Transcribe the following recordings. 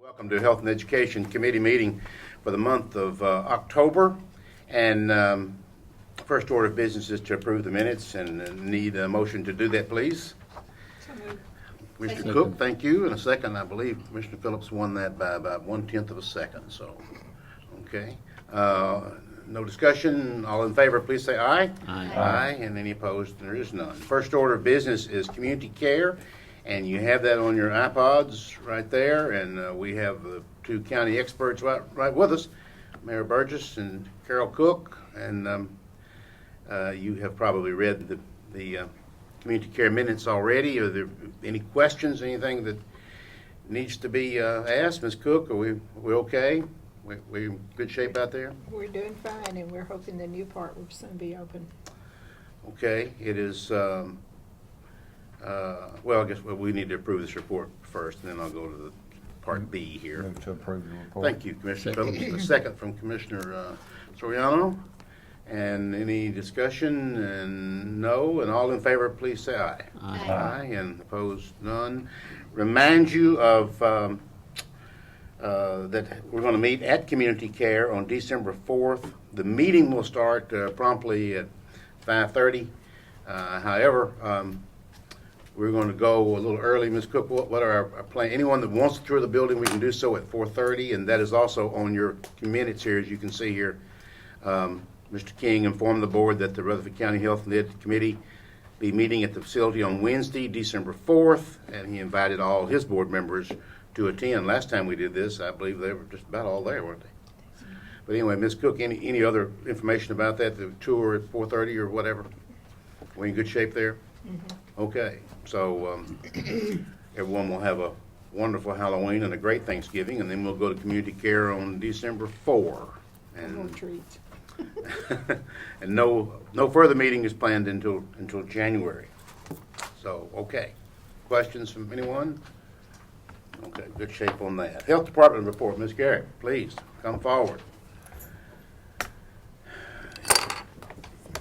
Welcome to Health and Education Committee meeting for the month of October. And first order of business is to approve the minutes, and need a motion to do that, please. Commissioner Cook, thank you. And a second, I believe Commissioner Phillips won that by about 1/10 of a second. So, okay. No discussion. All in favor, please say aye. Aye. Aye. And any opposed? There is none. First order of business is community care. And you have that on your iPods right there, and we have the two county experts right with us, Mayor Burgess and Carol Cook, and you have probably read the community care minutes already. Are there any questions, anything that needs to be asked? Ms. Cook, are we okay? We in good shape out there? We're doing fine, and we're hoping the new part will soon be open. Okay, it is. Well, I guess we need to approve this report first, and then I'll go to the part B here. Move to approve the report. Thank you, Commissioner Phillips. A second from Commissioner Soriano. And any discussion? And no. And all in favor, please say aye. Aye. Aye. And opposed, none. Remind you of that we're going to meet at Community Care on December 4th. The meeting will start promptly at 5:30. However, we're going to go a little early. Ms. Cook, what are our plans? Anyone that wants to tour the building, we can do so at 4:30, and that is also on your minutes here, as you can see here. Mr. King informed the board that the Rutherford County Health and Ed Committee be meeting at the facility on Wednesday, December 4th, and he invited all his board members to attend. Last time we did this, I believe they were just about all there, weren't they? But anyway, Ms. Cook, any other information about that, the tour at 4:30 or whatever? We in good shape there? Mm-hmm. Okay, so everyone will have a wonderful Halloween and a great Thanksgiving, and then we'll go to community care on December 4. More treats. And no further meeting is planned until January. So, okay. Questions from anyone? Okay, good shape on that. Health Department report, Ms. Garrett, please come forward.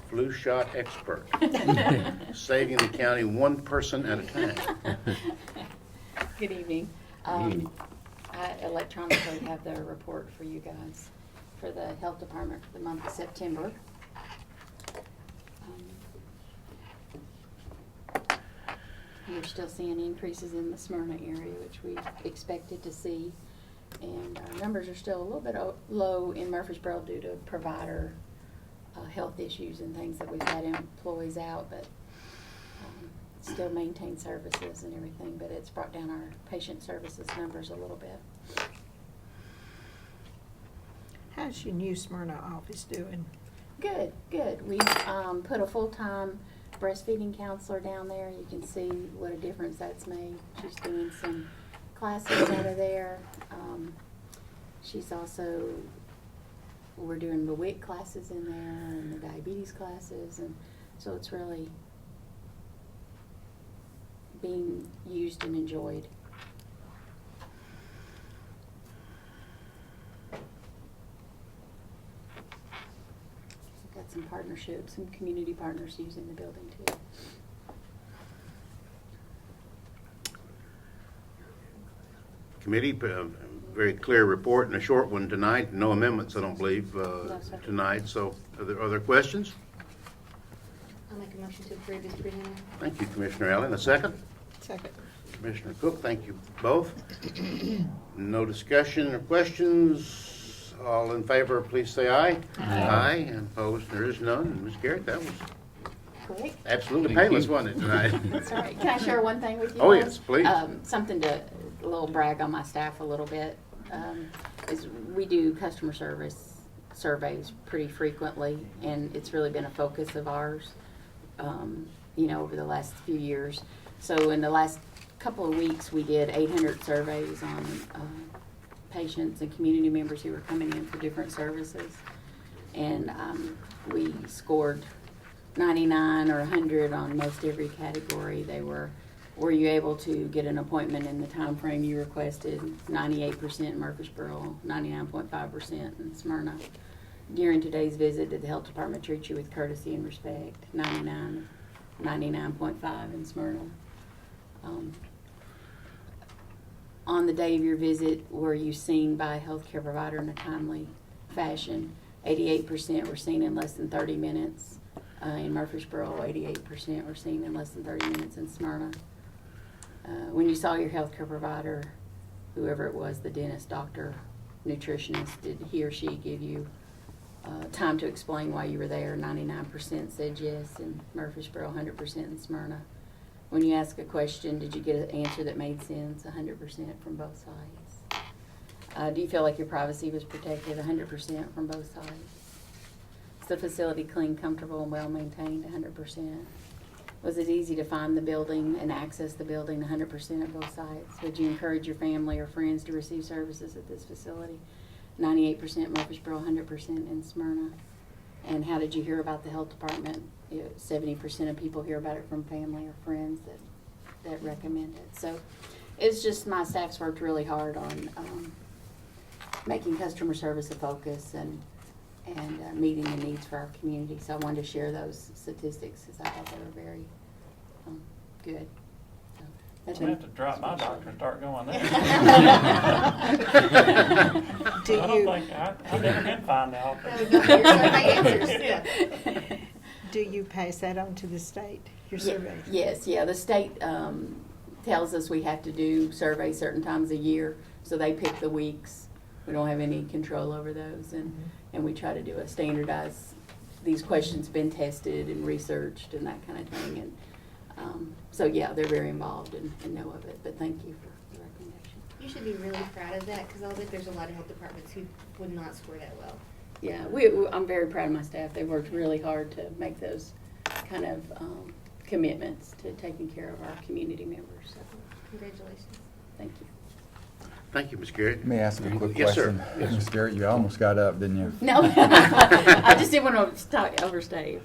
Flu shot expert, saving the county one person at a time. Good evening. I electronically have the report for you guys for the health department for the month of September. We're still seeing increases in the Smyrna area, which we expected to see, and our numbers are still a little bit low in Murfreesboro due to provider health issues and things that we've had employees out, but still maintain services and everything, but it's brought down our patient services numbers a little bit. How's your new Smyrna office doing? Good. We put a full-time breastfeeding counselor down there. You can see what a difference that's made. She's doing some classes out of there. She's also, we're doing the WIC classes in there and the diabetes classes, and so it's really being used and enjoyed. We've got some partnerships, some community partners using the building too. Committee, very clear report and a short one tonight. No amendments, I don't believe, tonight. So are there questions? I'll make a motion to approve as presented. Thank you, Commissioner Allen. A second? Second. Commissioner Cook, thank you both. No discussion or questions? All in favor, please say aye. Aye. Aye. And opposed, there is none. Ms. Garrett, that was Quick. absolutely Thank painless, you. wasn't it, tonight? That's all right. Can I share one thing with you? Oh, guys? yes, please. Something to, a little brag on my staff a little bit, is we do customer service surveys pretty frequently, and it's really been a focus of ours, over the last few years. So in the last couple of weeks, we did 800 surveys on patients and community members who were coming in for different services, and we scored 99 or 100 on most every category. They were you able to get an appointment in the time frame you requested? 98% in Murfreesboro, 99.5% in Smyrna. During today's visit, did the health department treat you with courtesy and respect? 99.5 in Smyrna. on the day of your visit, were you seen by a healthcare provider in a timely fashion? 88% were seen in less than 30 minutes in Murfreesboro. 88% were seen in less than 30 minutes in Smyrna. When you saw your healthcare provider, whoever it was, the dentist, doctor, nutritionist, did he or she give you time to explain why you were there? 99% said yes in Murfreesboro, 100% in Smyrna. When you ask a question, did you get an answer that made sense? 100% from both sides. Do you feel like your privacy was protected? 100% from both sides. Is the facility clean, comfortable, and well maintained? 100%. Was it easy to find the building and access the building? 100% at both sites. Would you encourage your family or friends to receive services at this facility? 98% Murfreesboro, 100% in Smyrna. And how did you hear about the health department? 70% of people hear about it from family or friends that recommend it. So it's just my staff's worked really hard on making customer service a focus and meeting the needs for our community. So I wanted to share those statistics because I thought they were very good. So that's I'm gonna have to drop my doctor and start going there. Do I don't you, think, I've never been fine now. That would be your survey answers, yeah. do you pass that on to the state, your survey? Yes, yeah. The state tells us we have to do surveys certain times a year, so they pick the weeks. We don't have any control over those, and we try to do a standardized. These questions been tested and researched and that kind of thing, and so yeah, they're very involved and know of it. But thank you for the recommendation. You should be really proud of that, because I bet there's a lot of health departments who would not score that well. Yeah, I'm very proud of my staff. They worked really hard to make those kind of commitments to taking care of our community members. So Congratulations. thank you. Thank you, Ms. Garrett. Let me ask a quick Yes, sir. question. Yes, Ms. sir. Garrett, you almost got up, didn't you? No, I just didn't want to overstay.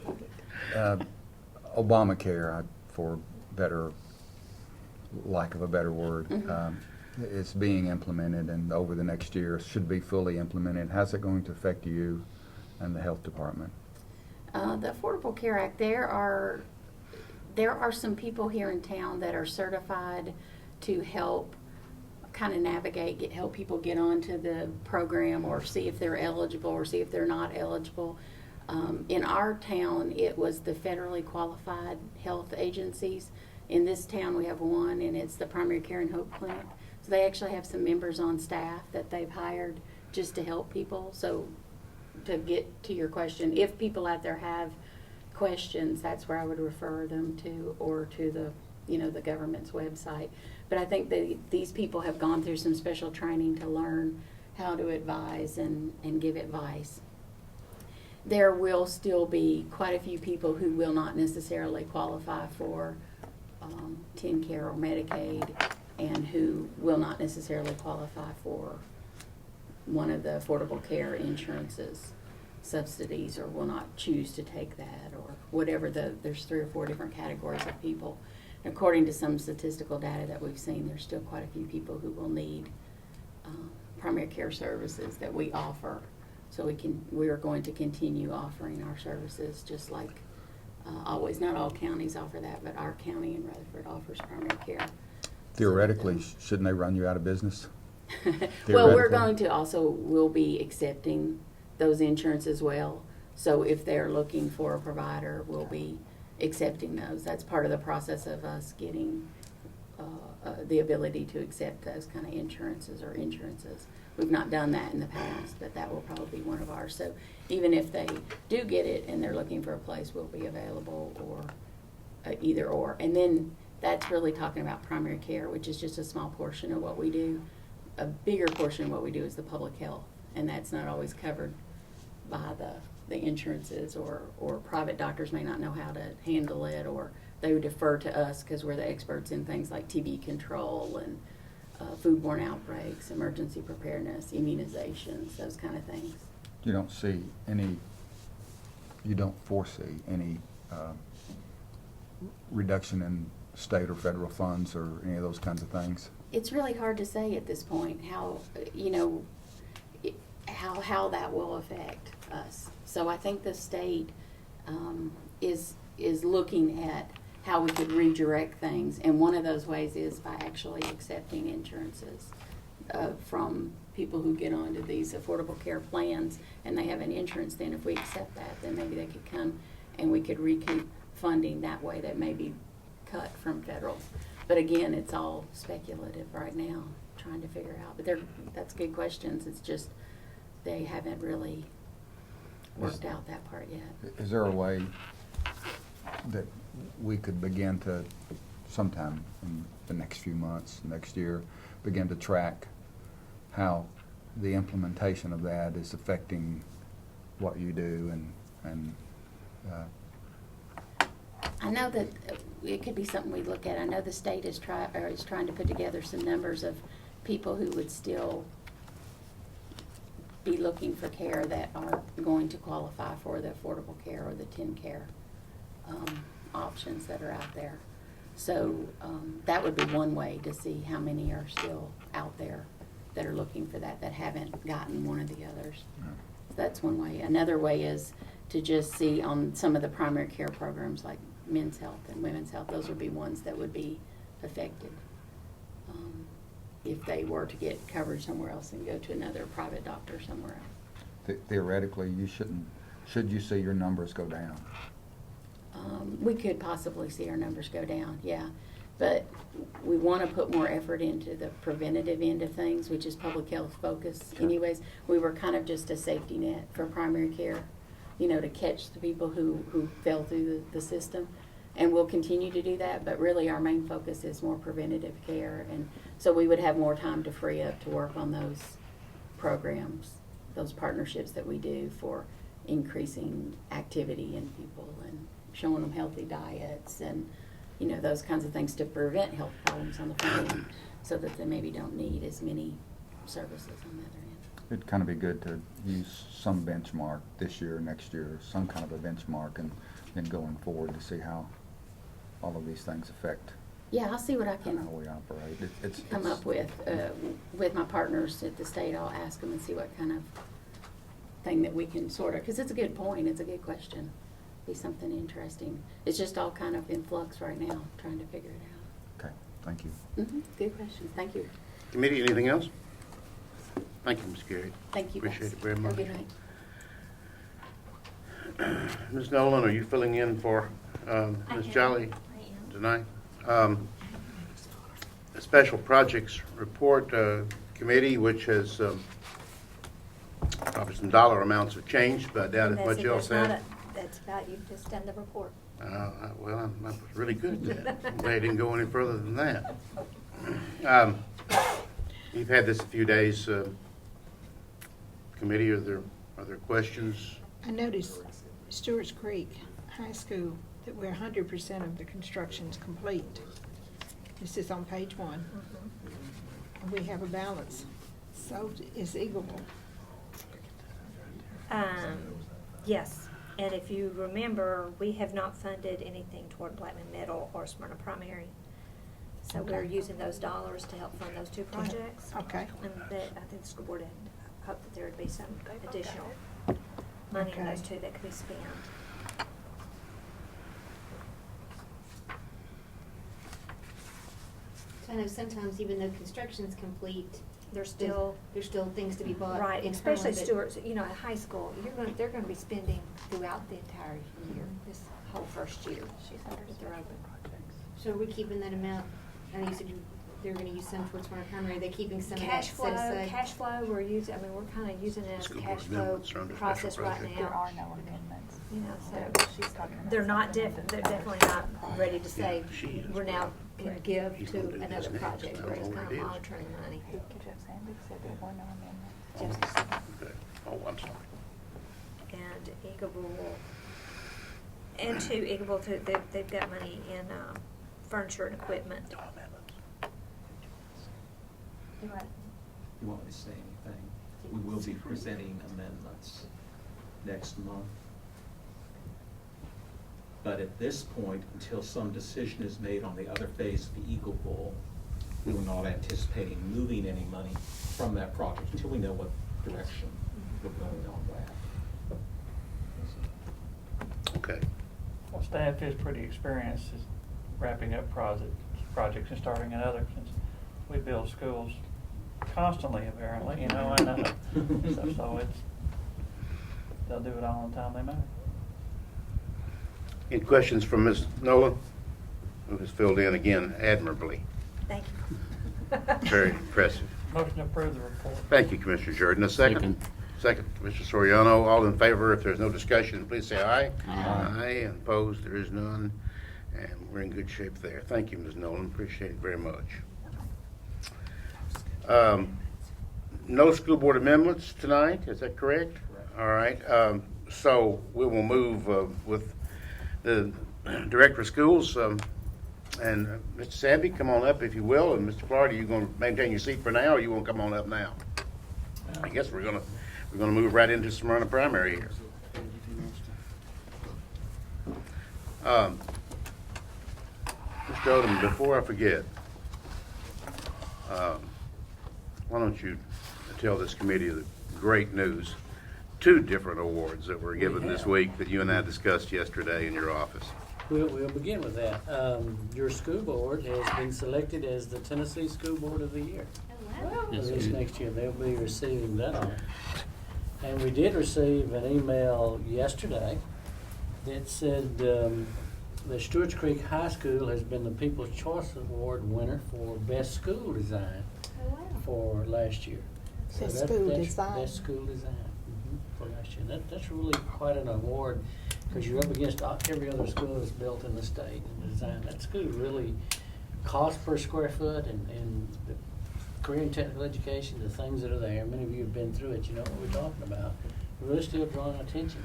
Obamacare, for better, lack of a better word, it's being implemented, and over the next year should be fully implemented. How's it going to affect you and the health department? The Affordable Care Act, there are some people here in town that are certified to help kind of navigate, help people get onto the program or see if they're eligible or see if they're not eligible. In our town, it was the federally qualified health agencies. In this town, we have one, and it's the Primary Care and Hope Clinic. So they actually have some members on staff that they've hired just to help people. So to get to your question, if people out there have questions, that's where I would refer them to, or to the government's website. But I think that these people have gone through some special training to learn how to advise and give advice. There will still be quite a few people who will not necessarily qualify for TennCare or Medicaid, and who will not necessarily qualify for one of the Affordable Care Insurance's subsidies, or will not choose to take that, or whatever. There's 3 or 4 different categories of people. And according to some statistical data that we've seen, there's still quite a few people who will need primary care services that we offer. So we are going to continue offering our services, just like always. Not all counties offer that, but our county in Rutherford offers primary care. Theoretically, shouldn't they run you out of business? Well, we're Theoretically. we'll be accepting those insurance as well. So if they're looking for a provider, we'll be accepting those. That's part of the process of us getting the ability to accept those kind of insurances. We've not done that in the past, but that will probably be one of ours. So even if they do get it and they're looking for a place, we'll be available, or either or. And then that's really talking about primary care, which is just a small portion of what we do. A bigger portion of what we do is the public health, and that's not always covered by the insurances, or private doctors may not know how to handle it, or they would defer to us because we're the experts in things like TB control and foodborne outbreaks, emergency preparedness, immunizations, those kind of things. You don't foresee any reduction in state or federal funds or any of those kinds of things? It's really hard to say at this point how that will affect us. So I think the state is looking at how we could redirect things. And one of those ways is by actually accepting insurances from people who get onto these affordable care plans and they have an insurance. Then if we accept that, then maybe they could come and we could recoup funding that way that may be cut from federal. But again, it's all speculative right now, trying to figure out. But that's good questions. It's just they haven't really worked out that part yet. Is there a way that we could begin to, sometime in the next few months, next year, begin to track how the implementation of that is affecting what you do and I know that it could be something we look at. I know the state is trying to put together some numbers of people who would still be looking for care that are going to qualify for the affordable care or the TennCare options that are out there. So that would be one way to see how many are still out there that are looking for that haven't gotten one of the others. That's one way. Another way is to just see on some of the primary care programs like men's health and women's health, those would be ones that would be affected if they were to get coverage somewhere else and go to another private doctor somewhere else. theoretically, should you see your numbers go down? We could possibly see our numbers go down, yeah. But we want to put more effort into the preventative end of things, which is public health focus. Sure. Anyways, we were kind of just a safety net for primary care, to catch the people who fell through the system. And we'll continue to do that, but really our main focus is more preventative care. And so we would have more time to free up to work on those programs, those partnerships that we do for increasing activity in people and showing them healthy diets and those kinds of things to prevent health problems on the front end so that they maybe don't need as many services on the other end. It'd kind of be good to use some benchmark this year, next year, some kind of a benchmark, and then going forward to see how all of these things affect Yeah, I'll see what I how can we operate. It's come up with my partners at the state. I'll ask them and see what kind of thing that we can sort of, because it's a good point, it's a good question. Be something interesting. It's just all kind of in flux right now, trying to figure it Okay, thank you. out. Good question. Thank you. Committee, anything else? Thank you, Ms. Gary. Thank you. Appreciate guys. it very Have a much. good night. Ms. Nolan, are you filling in for Ms. Jolly tonight? A Special Projects Report Committee, which has probably some dollar amounts have changed, but I doubt as much else has. That's about, you've just done the report. Well, I was really good at that. I'm glad I didn't go any further than that. You've had this a few days. Committee, are there questions? I noticed Stewart's Creek High School that we're 100% of the construction's complete. This is on page 1. And we have a balance. So is Eagleville. Yes, and if you remember, we have not funded anything toward Blackman Middle or Smyrna Primary. So we're using those dollars to help fund those two projects. Okay. And that, I think the school board had hoped that there would be some additional money in those Okay. two that could be spent. So I know sometimes even though construction's complete, There's still, there's still things to be bought. right, internally, especially but- Stewart's, at high school, they're gonna be spending throughout the entire year, this whole first year that they're open. So are we keeping that amount? I know you said they're gonna use some towards Smyrna Primary. Are they keeping some of that Cash set flow, aside? we're using, we're kind of using it as a School cash board flow amendments are under special process right project. now. There are no amendments. So they're not they're definitely not ready to say, Yeah, she is. we're now can give He's to gonna do this another next. project. I We're don't just know kind what it of is. monitoring the money. Jeff Sandy said there were no amendments. Okay. Oh, I'm sorry. And Eagleville, and to Eagleville, they've got money in furniture and equipment. No amendments. You want me to say anything? We will be presenting amendments next month. But at this point, until some decision is made on the other phase of Eagleville, we were not anticipating moving any money from that project until we know what direction we're going on that. Okay. Well, staff is pretty experienced wrapping up projects and starting another, since we build schools constantly, apparently, you know, and so it's, they'll do it all the time they matter. Any questions from Ms. Nolan, who has filled in again admirably? Thank you. Very impressive. Motion to approve the report. Thank you, Commissioner Jordan. A second? Second, Mr. Soriano. All in favor, if there's no discussion, please say aye. Aye. And opposed, there is none. And we're in good shape there. Thank you, Ms. Nolan. Appreciate it very much. No school board amendments tonight, is that correct? All right. So we will move with the Director of Schools. And Mr. Savvy, come on up if you will. And Mr. Clark, are you going to maintain your seat for now, or you want to come on up now? I guess we're gonna move right into Smyrna Primary here. Mr. Odom, before I forget, why don't you tell this committee the great news? 2 different awards that were given this week that you and I discussed yesterday in your office. We'll begin with that. Your school board has been selected as the Tennessee School Board of the Year. This next year, they'll be receiving that honor. And we did receive an email yesterday that said the Stewart's Creek High School has been the People's Choice Award winner for Best School Design for last year. Best school design. Best school design for last year. That's really quite an award, because you're up against every other school that's built in the state and design. That school really cost per square foot, and the career and technical education, the things that are there. Many of you have been through it. You know what we're talking about. We're really still drawing attention.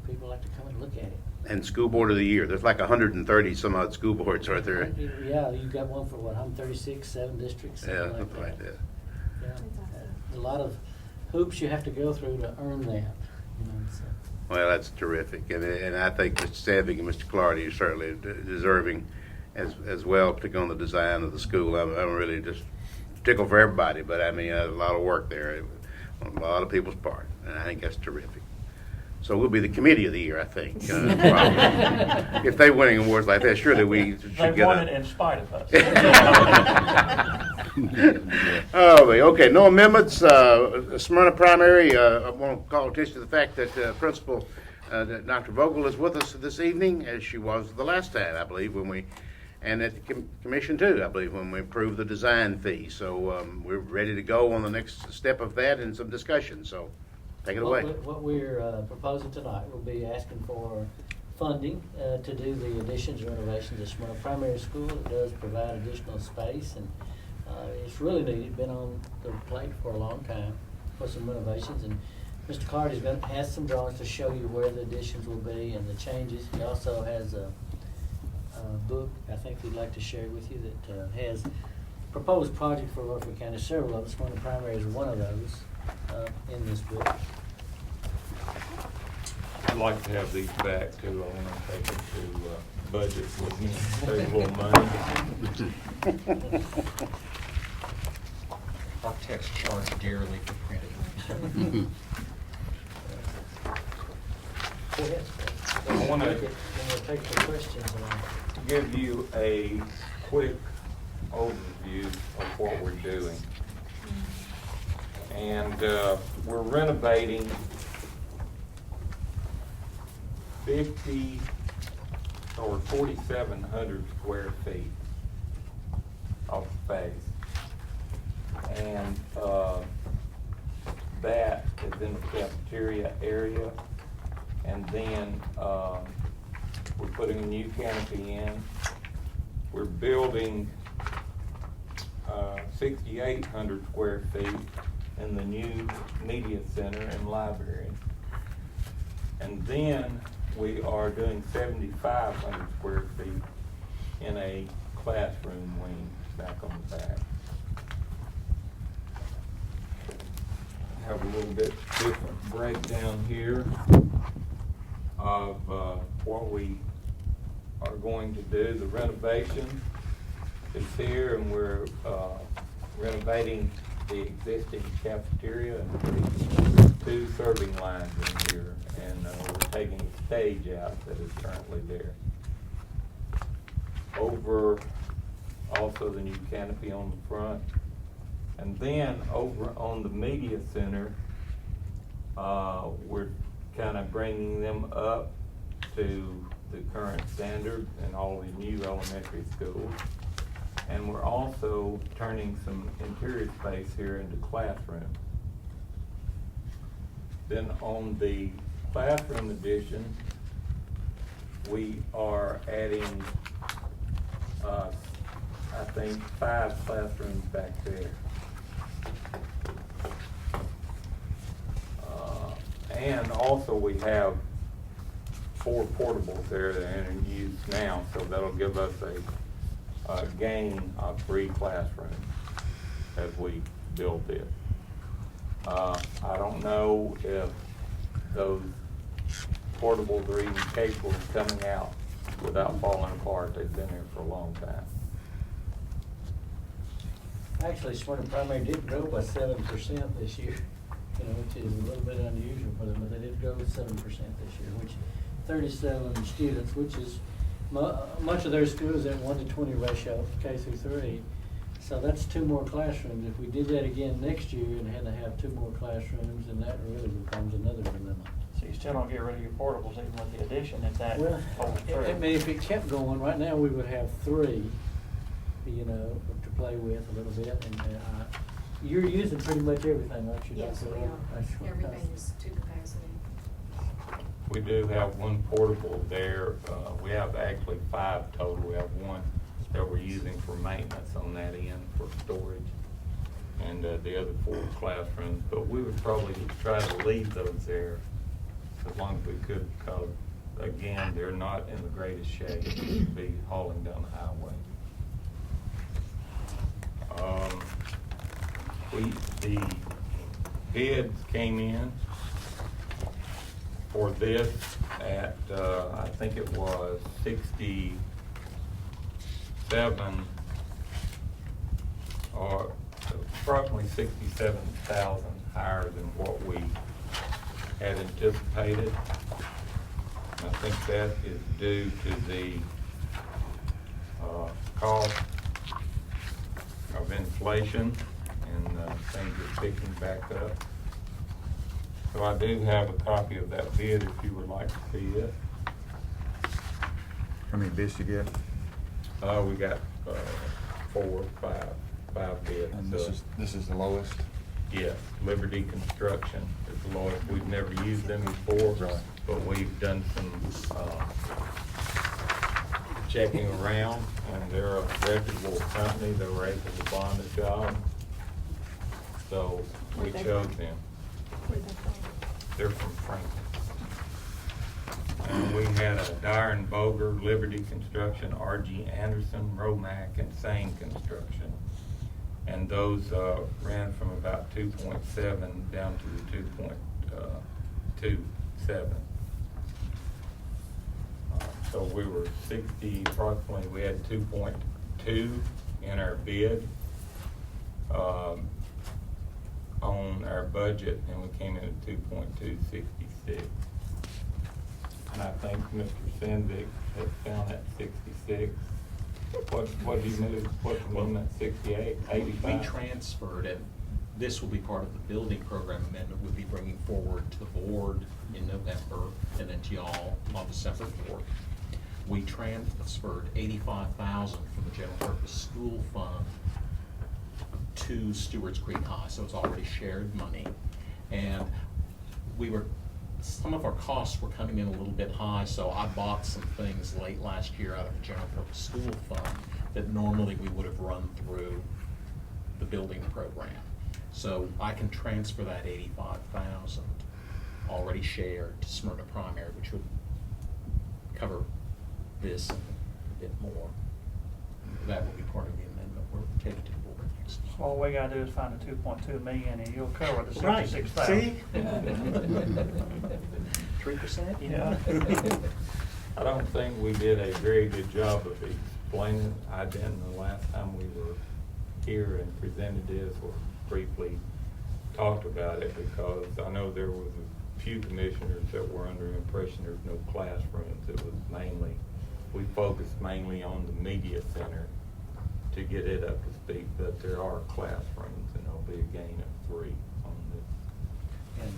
People like to come and look at it. And School Board of the Year, there's like 130 some odd school boards, aren't there? Yeah, you got one for what, 136, 7 districts, Yeah, something something like that. Yeah. A lot of hoops you have to go through to earn that. You know, so. Well, that's terrific, and I think Mr. Savvy and Mr. Clardy are certainly deserving as well, particularly on the design of the school. I'm really just tickled for everybody, but I mean, a lot of work there on a lot of people's part, and I think that's terrific. So we'll be the committee of the year, I think. Probably. If they're winning awards like that, surely we should They get won it in spite of us. Oh, okay, no amendments. Smyrna Primary, I want to call attention to the fact that Principal Dr. Vogel is with us this evening, as she was the last time, I believe, and at the commission too, I believe, when we approved the design fee. So we're ready to go on the next step of that and some discussion. So take it away. What we're proposing tonight will be asking for funding to do the additions and renovations of Smyrna Primary School. It does provide additional space, and it's really needed. Been on the plate for a long time for some renovations, and Mr. Clardy has some drawings to show you where the additions will be and the changes. He also has a book I think he'd like to share with you that has proposed project for Rutherford County. Several of us. Smyrna Primary is one of those in this book. I'd like to have these back too. I want to take them to budget with me, save a little money. Architects charge dearly for printing. Go ahead. I wanna take the questions. give you a quick overview of what we're doing. And we're renovating 4,700 square feet of space. And that is in the cafeteria area. And then we're putting a new canopy in. We're building 6,800 square feet in the new media center and library. And then we are doing 7,500 square feet in a classroom wing back on the back. Have a little bit different breakdown here of what we are going to do. The renovation is here, and we're renovating the existing cafeteria and putting 2 serving lines in here, and we're taking a stage out that is currently there. over also the new canopy on the front. And then over on the media center, we're kind of bringing them up to the current standard in all the new elementary schools. And we're also turning some interior space here into classrooms. Then on the classroom addition, we are adding, I think, 5 classrooms back there. And also we have 4 portables there that are in use now, so that'll give us a gain of 3 classrooms as we build this. I don't know if those portables are even capable of coming out without falling apart. They've been there for a long time. Actually, Smyrna Primary did grow by 7% this year, which is a little bit unusual for them, but they did grow 7% this year, which 37 students, which is much of their schools at 1-to-20 ratio, K through 3. So that's 2 more classrooms. If we did that again next year and had to have 2 more classrooms, then that really becomes another dilemma. So you still don't get rid of your portables even with the addition if that Well, holds true. I mean, if it kept going, right now we would have 3, to play with a little bit. And you're using pretty much everything, aren't you? Yes, Dr. we Earl? are. That's what- Everything is to capacity. We do have 1 portable there. We have actually 5 total. We have 1 that we're using for maintenance on that end for storage, and the other 4 classrooms. But we would probably try to leave those there as long as we could, because again, they're not in the greatest shape to be hauling down the highway. The bids came in for this at, I think it was 67, or approximately 67,000 higher than what we had anticipated. I think that is due to the cost of inflation, and things are picking back up. So I do have a copy of that bid if you would like to see it. How many bids you get? We got 4, 5 bids. And this is the lowest? Yes, Liberty Construction is the lowest. We've never used them before, Right. but we've done some checking around, and they're a reputable company. They were able to bond the job, so we Where'd they chose from? them. Where'd they come? They're from Franklin. And we had a Dyer and Boger, Liberty Construction, R.G. Anderson, Romac, and Sane Construction. And those ran from about 2.7 down to the 2.27. So we were 60, approximately, we had 2.2 in our bid on our budget, and we came in at 2.266. And I think Mr. Sandvik has found that 66. What do you move, what's the one at 68, 85? We transferred it. This will be part of the building program amendment we'll be bringing forward to the board in November and then to y'all on December 4th. We transferred $85,000 from the general purpose school fund to Stewart's Creek High, so it's already shared money. And some of our costs were coming in a little bit high, so I bought some things late last year out of the general purpose school fund that normally we would have run through the building program. So I can transfer that $85,000 already shared to Smyrna Primary, which would cover this a bit more. That will be part of the amendment we're taking to the board next. All we gotta do is find the 2.2 million and you'll cover the Right. 66,000. See? 3%? Yeah. I don't think we did a very good job of explaining. I didn't the last time we were here and presented this or briefly talked about it, because I know there was a few commissioners that were under the impression there's no classrooms. It was mainly we focused mainly on the media center to get it up to speed, but there are classrooms, and there'll be a gain of 3 on this. And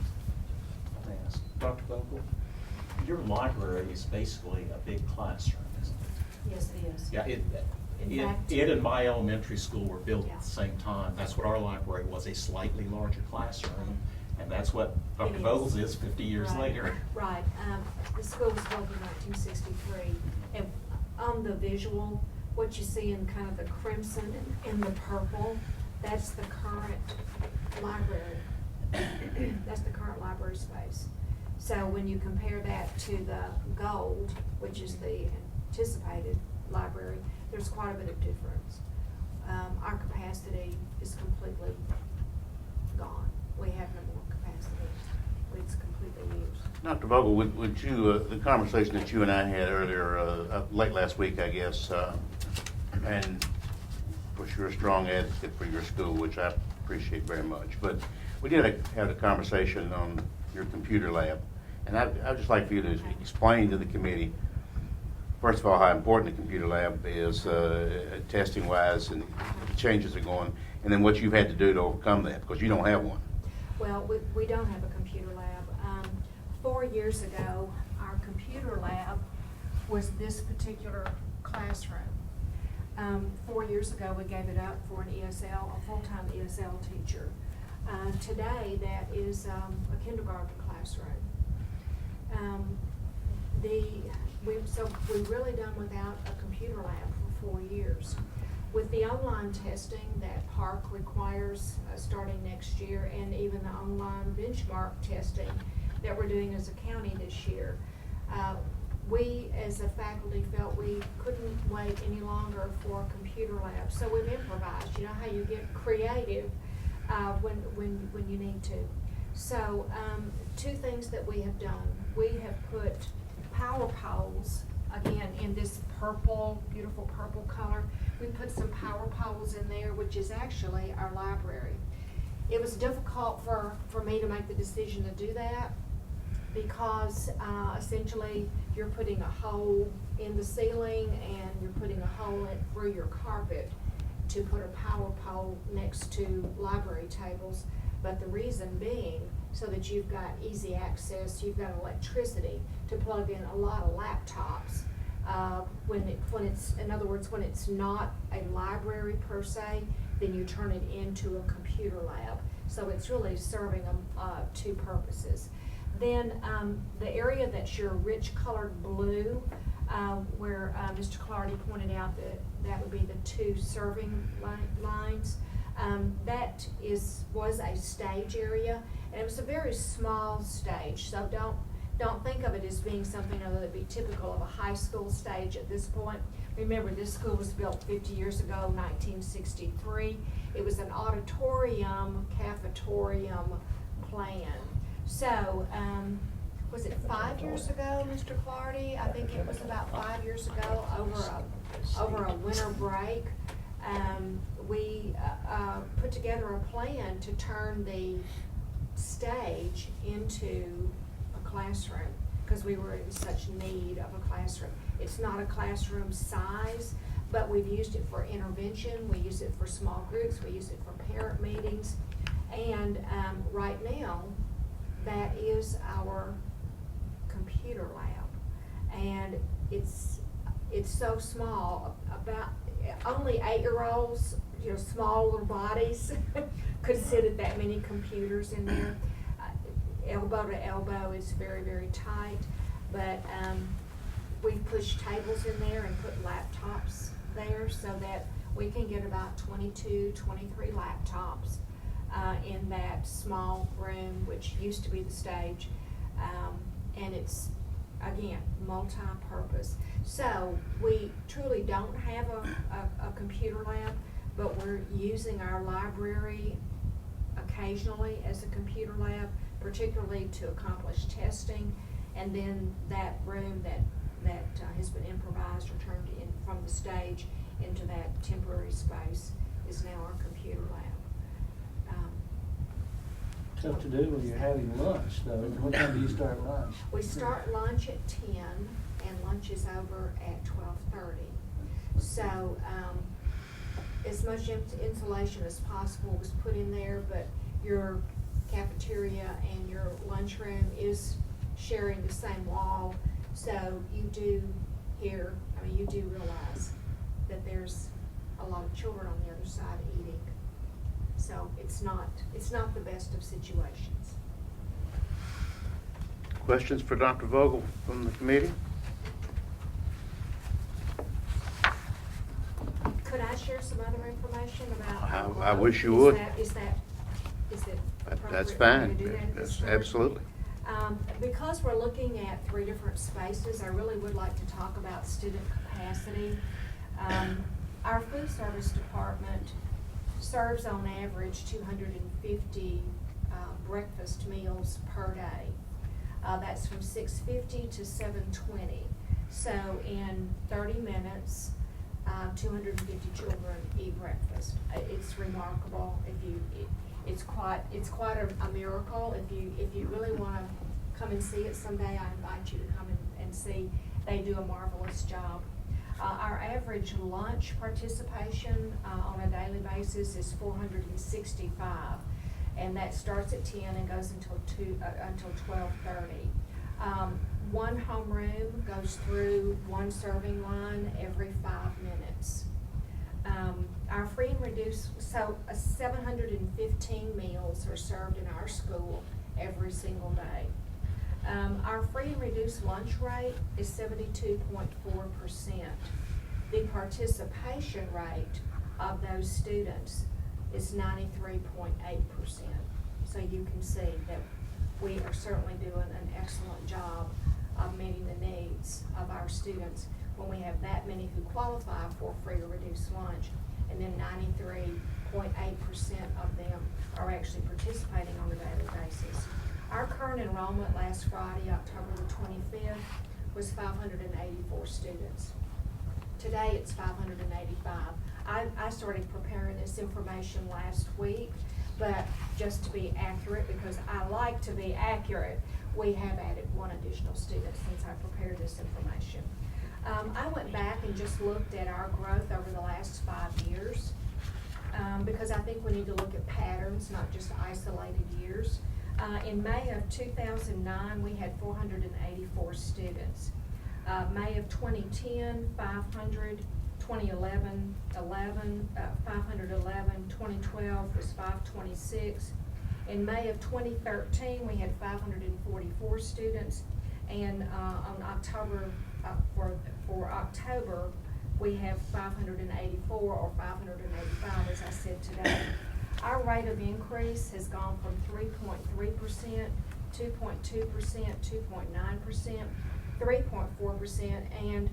let me ask, Dr. Vogel, your library is basically a big classroom, isn't it? Yes, it is. Yeah, In fact- it and my elementary school were built Yeah. at the same time. That's what our library was, a slightly larger classroom, and that's what Dr. It is. Goals is 50 years Right, later. Right. The school was built in 1963, and on the visual, what you see in kind of the crimson and the purple, that's the current library. That's the current library space. So when you compare that to the gold, which is the anticipated library, there's quite a bit of difference. Our capacity is completely gone. We have no more capacity. It's completely used. Dr. Vogel, would you, the conversation that you and I had earlier, late last week, I guess, and of course you're a strong advocate for your school, which I appreciate very much, but we did have a conversation on your computer lab, and I'd just like for you to explain to the committee, first of all, how important the computer lab is testing-wise, and the changes are going, and then what you've had to do to overcome that, because you don't have one. Well, we don't have a computer lab. 4 years ago, our computer lab was this particular classroom. 4 years ago, we gave it up for an ESL, a full-time ESL teacher. Today, that is a kindergarten classroom. So we've really done without a computer lab for 4 years. With the online testing that Park requires starting next year, and even the online benchmark testing that we're doing as a county this year, we as a faculty felt we couldn't wait any longer for a computer lab. So we've improvised. You know how you get creative when you need to. So 2 things that we have done. We have put power poles, again, in this purple, beautiful purple color. We put some power poles in there, which is actually our library. It was difficult for me to make the decision to do that because essentially you're putting a hole in the ceiling and you're putting a hole in through your carpet to put a power pole next to library tables. But the reason being, so that you've got easy access, you've got electricity to plug in a lot of laptops. In other words, when it's not a library per se, then you turn it into a computer lab. So it's really serving 2 purposes. Then the area that's your rich colored blue, where Mr. Clardy pointed out that would be the 2 serving lines. That was a stage area, and it was a very small stage. So don't think of it as being something other than be typical of a high school stage at this point. Remember, this school was built 50 years ago, 1963. It was an auditorium, cafetorium plan. So, was it 5 years ago, Mr. Clardy? I think it was about 5 years ago, over a winter break. We put together a plan to turn the stage into a classroom because we were in such need of a classroom. It's not a classroom size, but we've used it for intervention. We use it for small groups. We use it for parent meetings. And right now, that is our computer lab. And it's so small, about only 8-year-olds, small little bodies could sit at that many computers in there. Elbow to elbow, it's very, very tight, but we've pushed tables in there and put laptops there so that we can get about 22, 23 laptops in that small room, which used to be the stage, and it's, again, multi-purpose. So we truly don't have a computer lab, but we're using our library occasionally as a computer lab, particularly to accomplish testing. And then that room that has been improvised or turned in from the stage into that temporary space is now our computer lab. Tough to do when you're having lunch, though. What time do you start lunch? We start lunch at 10, and lunch is over at 12:30. So, as much insulation as possible was put in there, but your cafeteria and your lunchroom is sharing the same wall. So you do you do realize that there's a lot of children on the other side eating. So it's not the best of situations. Questions for Dr. Vogel from the committee? Could I share some other information about? I wish you would. Is it That's appropriate for me fine. to do that at this That's time? absolutely. Because we're looking at 3 different spaces, I really would like to talk about student capacity. Our food service department serves on average 250 breakfast meals per day. That's from 6:50 to 7:20. So in 30 minutes, 250 children eat breakfast. It's remarkable. It's quite a miracle. If you really want to come and see it someday, I invite you to come and see. They do a marvelous job. Our average lunch participation on a daily basis is 465, and that starts at 10 and goes until 12:30. One homeroom goes through one serving line every 5 minutes. Our free and reduced, 715 meals are served in our school every single day. Our free and reduced lunch rate is 72.4%. The participation rate of those students is 93.8%. So you can see that we are certainly doing an excellent job of meeting the needs of our students when we have that many who qualify for free or reduced lunch, and then 93.8% of them are actually participating on a daily basis. Our current enrollment last Friday, October the 25th, was 584 students. Today it's 585. I started preparing this information last week, but just to be accurate, because I like to be accurate, we have added 1 additional student since I prepared this information. I went back and just looked at our growth over the last 5 years, because I think we need to look at patterns, not just isolated years. In May of 2009, we had 484 students. May of 2010, 500, 2011, 511, 2012 was 526. In May of 2013, we had 544 students, and on October, for October, we have 584 or 585, as I said today. Our rate of increase has gone from 3.3%, 2.2%, 2.9%, 3.4%, and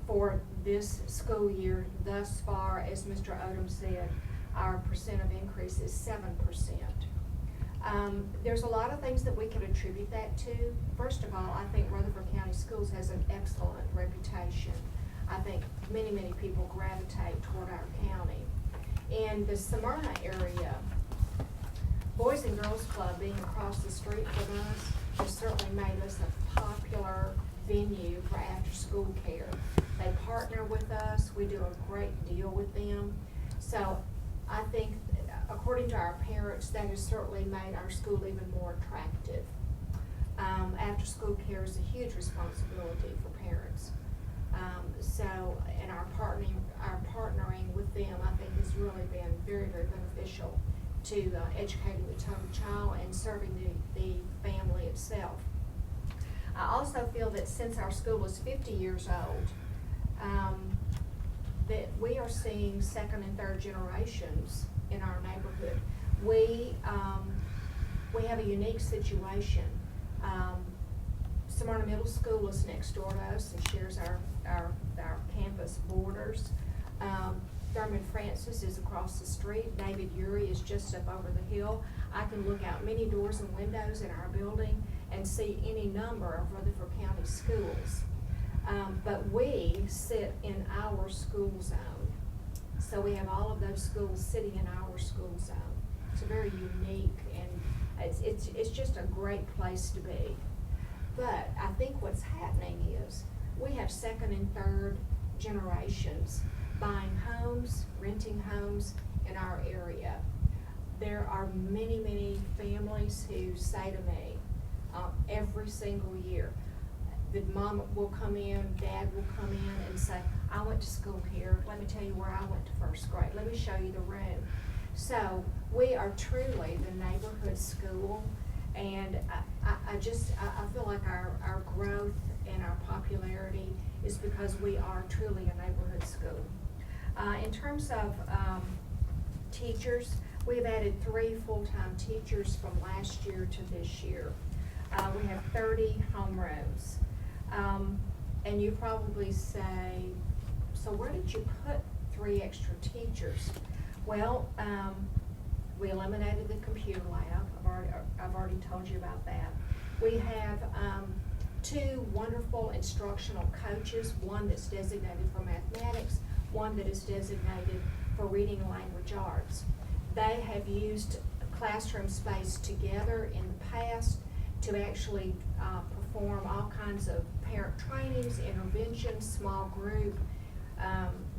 for this school year thus far, as Mr. Odom said, our percent of increase is 7%. There's a lot of things that we could attribute that to. First of all, I think Rutherford County Schools has an excellent reputation. I think many, many people gravitate toward our county. In the Smyrna area, Boys and Girls Club being across the street from us has certainly made us a popular venue for after-school care. They partner with us. We do a great deal with them. So I think, according to our parents, that has certainly made our school even more attractive. After-school care is a huge responsibility for parents. And our partnering with them, I think, has really been very, very beneficial to educating the total child and serving the family itself. I also feel that since our school is 50 years old, that we are seeing second and third generations in our neighborhood. We have a unique situation. Smyrna Middle School is next door to us and shares our campus borders. Thurman Francis is across the street. David Urey is just up over the hill. I can look out many doors and windows in our building and see any number of Rutherford County schools. But we sit in our school zone. So we have all of those schools sitting in our school zone. It's very unique, and it's just a great place to be. But I think what's happening is we have second and third generations buying homes, renting homes in our area. There are many, many families who say to me, every single year, the mom will come in, dad will come in and say, I went to school here, let me tell you where I went to first grade, let me show you the room. So we are truly the neighborhood school, and I feel like our growth and our popularity is because we are truly a neighborhood school. In terms of teachers, we've added 3 full-time teachers from last year to this year. We have 30 homerooms. And you probably say, so where did you put 3 extra teachers? Well, we eliminated the computer lab. I've already told you about that. We have 2 wonderful instructional coaches, one that's designated for mathematics, one that is designated for reading and language arts. They have used classroom space together in the past to actually perform all kinds of parent trainings, interventions, small group.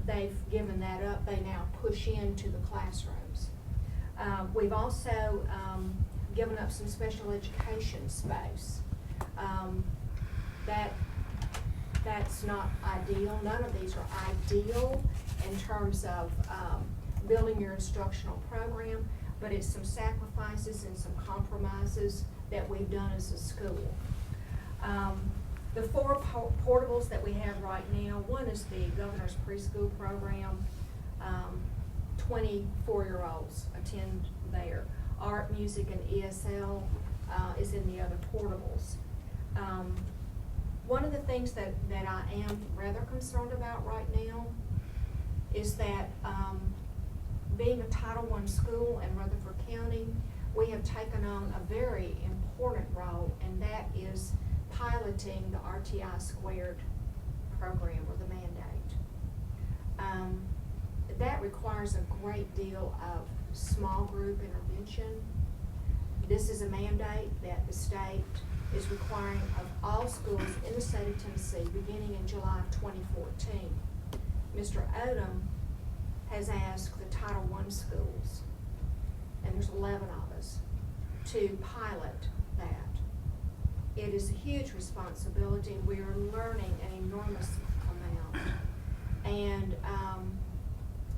They've given that up. They now push into the classrooms. We've also given up some special education space. That's not ideal. None of these are ideal in terms of building your instructional program, but it's some sacrifices and some compromises that we've done as a school. The 4 portables that we have right now, one is the Governor's Preschool Program. 24-year-olds attend there. Art, music, and ESL is in the other portables. One of the things that I am rather concerned about right now is that being a Title I school in Rutherford County, we have taken on a very important role, and that is piloting the RTI Squared program, or the mandate. That requires a great deal of small group intervention. This is a mandate that the state is requiring of all schools in the state of Tennessee beginning in July of 2014. Mr. Odom has asked the Title I schools, and there's 11 of us, to pilot that. It is a huge responsibility. We are learning an enormous amount. And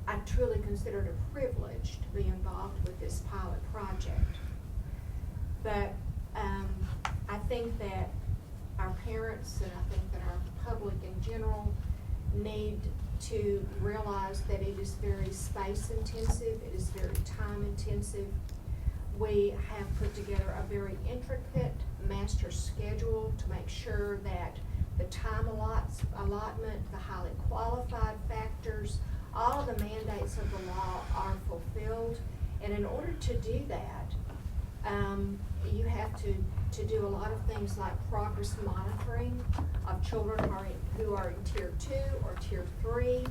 I truly consider it a privilege to be involved with this pilot project. But I think that our parents and I think that our public in general need to realize that it is very space intensive, it is very time intensive. We have put together a very intricate master schedule to make sure that the time allotment, the highly qualified factors, all of the mandates of the law are fulfilled. And in order to do that, you have to do a lot of things like progress monitoring of children who are in Tier 2 or Tier 3.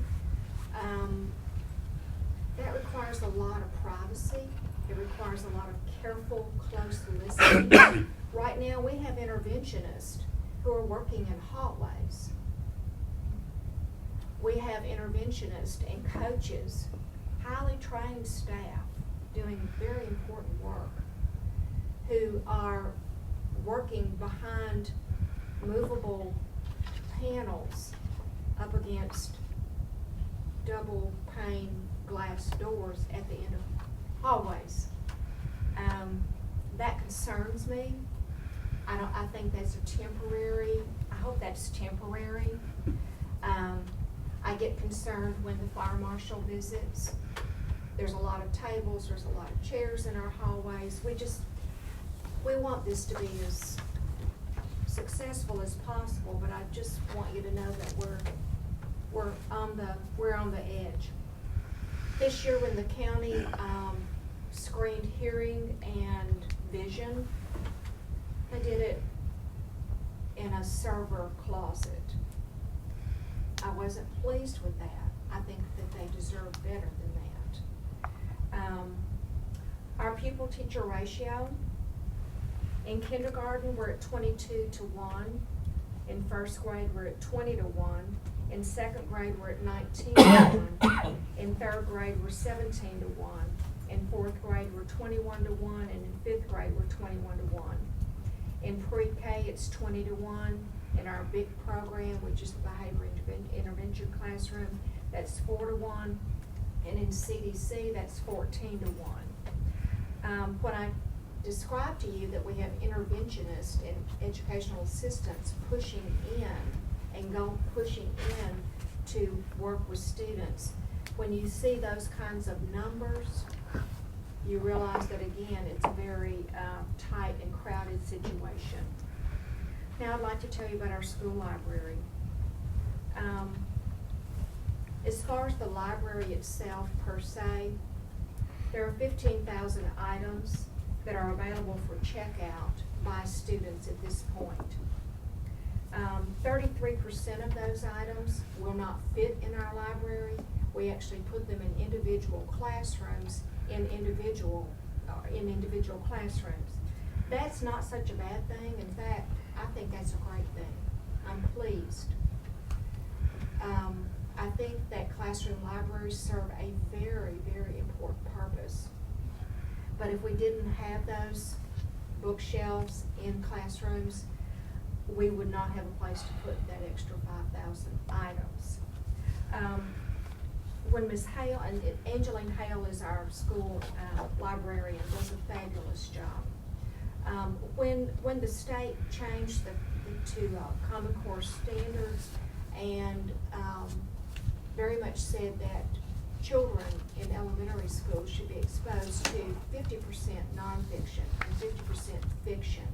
That requires a lot of privacy. It requires a lot of careful, close listening. Right now, we have interventionists who are working in hallways. We have interventionists and coaches, highly trained staff doing very important work, who are working behind movable panels up against double pane glass doors at the end of hallways. That concerns me. I think that's a temporary, I hope that's temporary. I get concerned when the fire marshal visits. There's a lot of tables, there's a lot of chairs in our hallways. We want this to be as successful as possible, but I just want you to know that we're on the edge. This year when the county screened hearing and vision, they did it in a server closet. I wasn't pleased with that. I think that they deserve better than that. Our pupil-teacher ratio, in kindergarten, we're at 22 to 1. In first grade, we're at 20-1. In second grade, we're at 19-1. In third grade, we're 17-1. In fourth grade, we're 21-1, and in fifth grade, we're 21-1. In pre-K, it's 20-1. In our big program, which is the behavior intervention classroom, that's 4-1. And in CDC, that's 14-1. When I described to you that we have interventionists and educational assistants pushing in to work with students, when you see those kinds of numbers, you realize that again, it's a very tight and crowded situation. Now I'd like to tell you about our school library. As far as the library itself per se, there are 15,000 items that are available for checkout by students at this point. 33% of those items will not fit in our library. We actually put them in individual classrooms in individual classrooms. That's not such a bad thing. In fact, I think that's a great thing. I'm pleased. I think that classroom libraries serve a very, very important purpose. But if we didn't have those bookshelves in classrooms, we would not have a place to put that extra 5,000 items. When Ms. Hale, and Angeline Hale is our school librarian, does a fabulous job. When the state changed to Common Core standards and very much said that children in elementary schools should be exposed to 50% nonfiction and 50% fiction,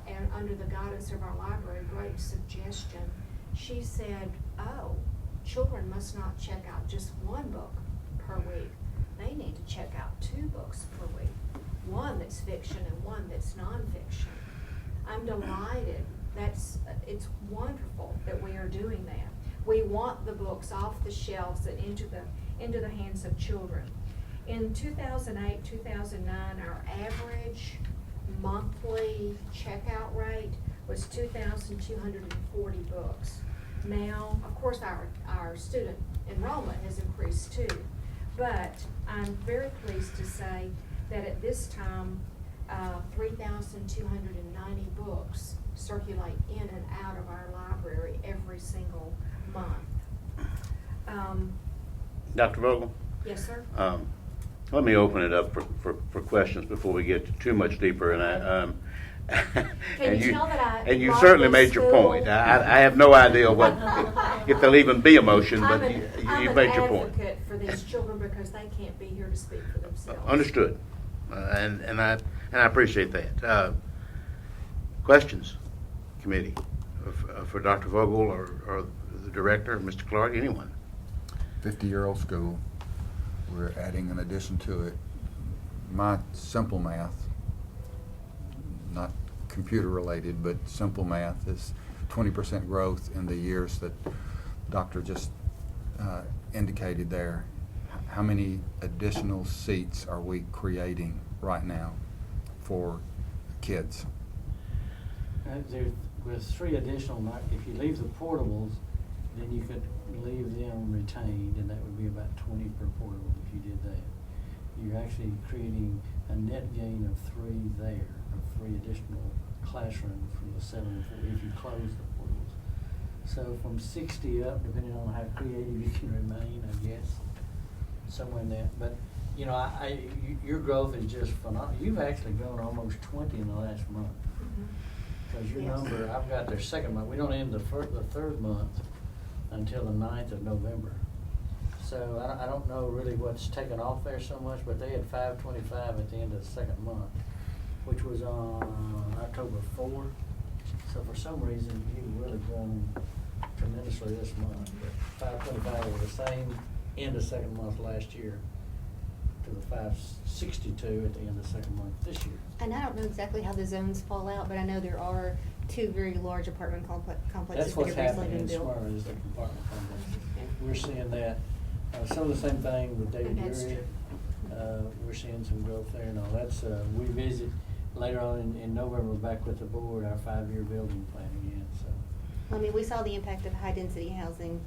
and under the guidance of our library, great suggestion, she said, oh, children must not check out just one book per week. They need to check out 2 books per week, one that's fiction and one that's nonfiction. I'm delighted. It's wonderful that we are doing that. We want the books off the shelves and into the hands of children. In 2008, 2009, our average monthly checkout rate was 2,240 books. Now, of course, our student enrollment has increased too, but I'm very pleased to say that at this time, 3,290 books circulate in and out of our library every single month. Dr. Vogel? Yes, sir? Let me open it up for questions before we get too much deeper. And Can you tell that I and you love certainly this made your school? point. I have no idea what if there'll even be a motion, but I'm you an made your point. advocate for these children because they can't be here to speak for themselves. Understood, and I appreciate that. Questions, committee, for Dr. Vogel or the director, Mr. Clark, anyone? 50-year-old school. We're adding an addition to it. My simple math, not computer related, but simple math, is 20% growth in the years that Doctor just indicated there. How many additional seats are we creating right now for kids? With 3 additional, if you leave the portables, then you could leave them retained, and that would be about 20 per portable if you did that. You're actually creating a net gain of 3 there, of 3 additional classrooms from the 7 if you close the portables. So from 60 up, depending on how creative you can remain, I guess, somewhere in that. But you know, your growth is just phenomenal. You've actually grown almost 20 in the last month. Because your Yes. number, I've got their second month. We don't end the 3rd month until the 9th of November. So I don't know really what's taken off there so much, but they had 525 at the end of the 2nd month, which was on October 4th. So for some reason, you've really grown tremendously this month. But 525 was the same end of 2nd month last year to the 562 at the end of 2nd month this year. And I don't know exactly how the zones fall out, but I know there are 2 very large apartment complexes That's that what's are recently happening been in built. Smyrna is the compartment complex. We're seeing that. Some of the same thing with David And that's Urey. true. We're seeing some growth there and all. That's, we visit later on in November, we're back with the board, our 5-year building plan again, so. I mean, we saw the impact of high-density housing,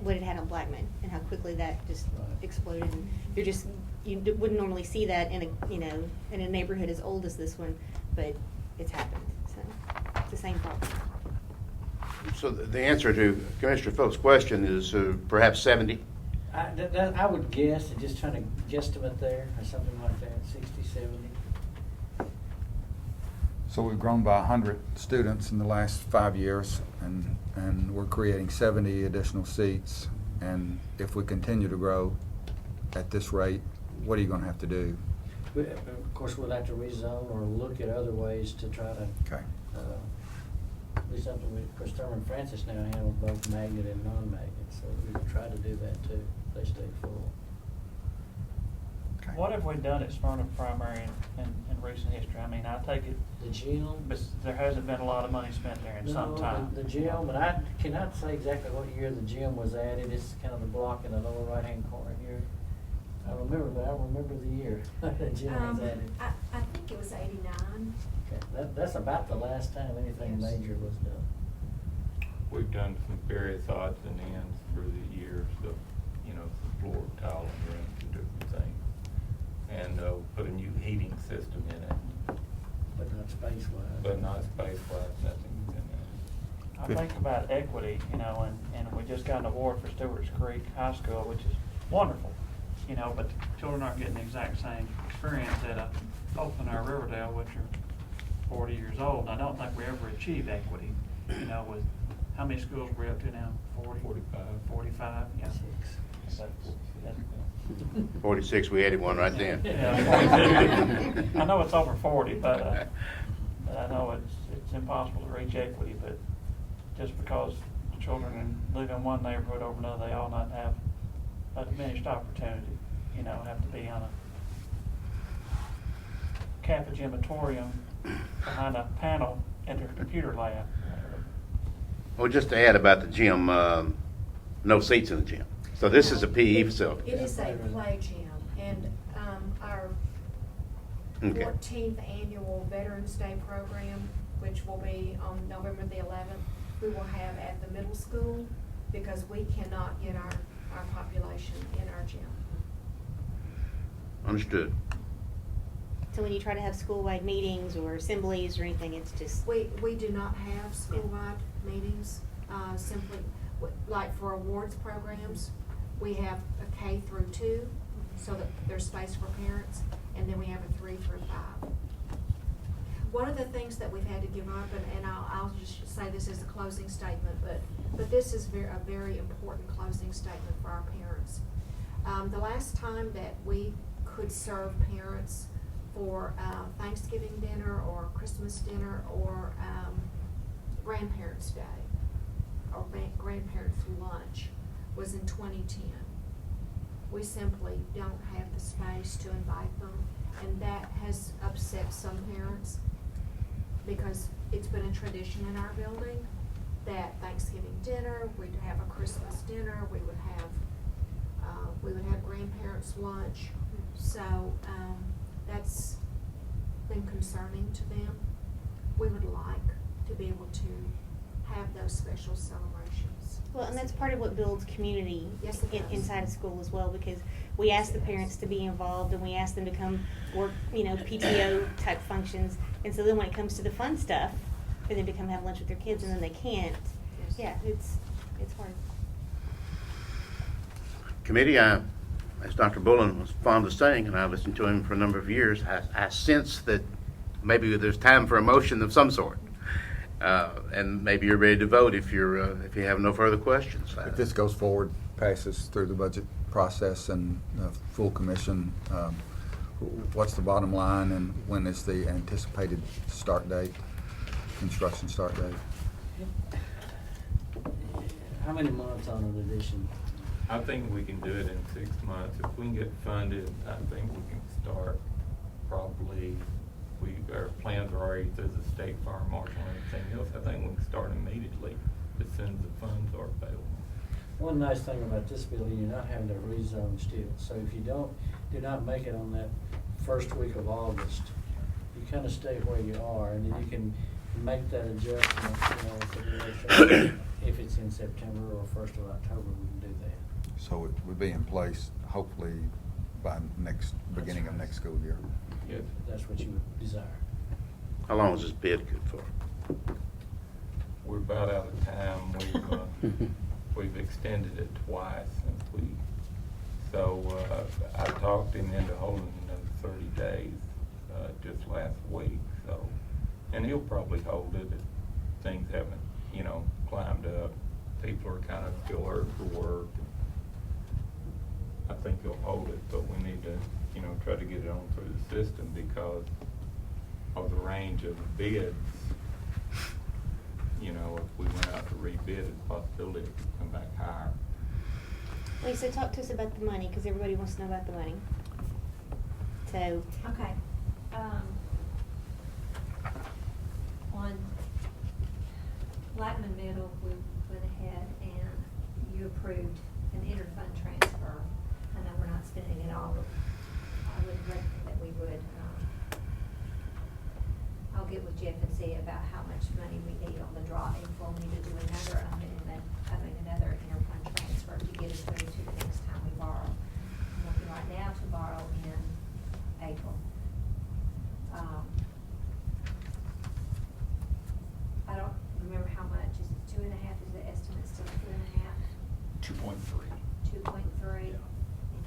what it had on Blackman, and how quickly that just Right. exploded. And wouldn't normally see that in in a neighborhood as old as this one, but it's happened, so it's the same problem. So the answer to Commissioner Phillips' question is perhaps 70? I would guess, and just trying to guesstimate there, or something like that, 60, 70. So we've grown by 100 students in the last 5 years, and we're creating 70 additional seats. And if we continue to grow at this rate, what are you going to have to do? Of course, we'll have to rezone or look at other ways to try to Okay. do something. Of course, Thurman Francis now handles both magnet and non-magnet, so we will try to do that too, if they stay full. Okay. What have we done at Smyrna Primary in recent history? I mean, I take it, The gym. but there hasn't been a lot of money spent there in some No, time. the gym, and I cannot say exactly what year the gym was added. It's kind of the block in the lower right-hand corner here. I remember, but I don't remember the year the gym was added. I think it was 89. Okay, that's about the last time anything Yes. major was done. We've done some various odds and ends through the years of, some floor tile and rooms and different things. And put a new heating system in it, But not space-wise. but not space-wise, nothing's in it. I think about equity, and we just got an award for Stewart's Creek High School, which is wonderful, but the children aren't getting the exact same experience at Oakland or Riverdale, which are 40 years old. And I don't think we ever achieved equity, with, how many schools are we up to now? 40? 45. 45, yeah. 6. That's- 46, we added one right then. Yeah, 42. I know it's over 40, but I know it's impossible to reach equity, but just because children live in one neighborhood over another, they all not have a diminished opportunity, have to be on a cafe gymatorium behind a panel in their computer lab. Well, just to add about the gym, no seats in the gym. So this is a PE facility. It is a play gym, and our Okay. 14th annual Veterans Day program, which will be on November the 11th, we will have at the middle school because we cannot get our population in our gym. Understood. So when you try to have school-wide meetings or assemblies or anything, it's just, We do not have school-wide meetings, simply, like for awards programs, we have a K through 2, so that there's space for parents, and then we have a 3 through 5. One of the things that we've had to give up, and I'll just say this as a closing statement, but this is a very important closing statement for our parents. The last time that we could serve parents for Thanksgiving dinner or Christmas dinner or Grandparents' Day or Grandparents' Lunch was in 2010. We simply don't have the space to invite them, and that has upset some parents because it's been a tradition in our building that Thanksgiving dinner, we'd have a Christmas dinner, we would have grandparents' lunch. So that's been concerning to them. We would like to be able to have those special celebrations. well, and that's part of what builds community Yes, it does. inside of school as well, because we ask the parents to be involved and we ask them to come work, PTO type functions. And so then when it comes to the fun stuff, for them to come have lunch with their kids and then they can't, Yes. yeah, it's hard. Committee, as Dr. Bullen was fond of saying, and I listened to him for a number of years, I sense that maybe there's time for a motion of some sort. And maybe you're ready to vote if you have no further questions. If this goes forward, passes through the budget process and full commission, what's the bottom line and when is the anticipated start date, construction start date? How many months on an addition? I think we can do it in 6 months. If we can get funded, I think we can start probably, our plans are already through the state fire marshal and everything else. I think we can start immediately as soon as the funds are available. One nice thing about this building, you're not having to rezone students. So if you do not make it on that first week of August, you kind of stay where you are, and then you can make that adjustment, if it's in September or 1st of October, we can do that. So it would be in place hopefully by beginning of next school year. If that's what you would desire. How long is this bid good for? We're about out of time. We've extended it twice since I talked him into holding another 30 days, just last week, so. And he'll probably hold it if things haven't, climbed up. People are kind of still hurt for work. I think he'll hold it, but we need to, try to get it on through the system because of the range of bids. If we went out to rebid it, the possibility it could come back higher. Lisa, talk to us about the money, because everybody wants to know about the money. So, Okay. On Blackman Middle, we went ahead and you approved an interfund transfer. I know we're not spending it all, but I would recommend that we would, I'll get with Jeff and see about how much money we need on the draw, if we'll need to do another amendment, another interfund transfer to get us through to the next time we borrow. I'm looking right now to borrow in April. I don't remember how much, is it 2.5, is the estimate still 2.5? 2.3. 2.3, and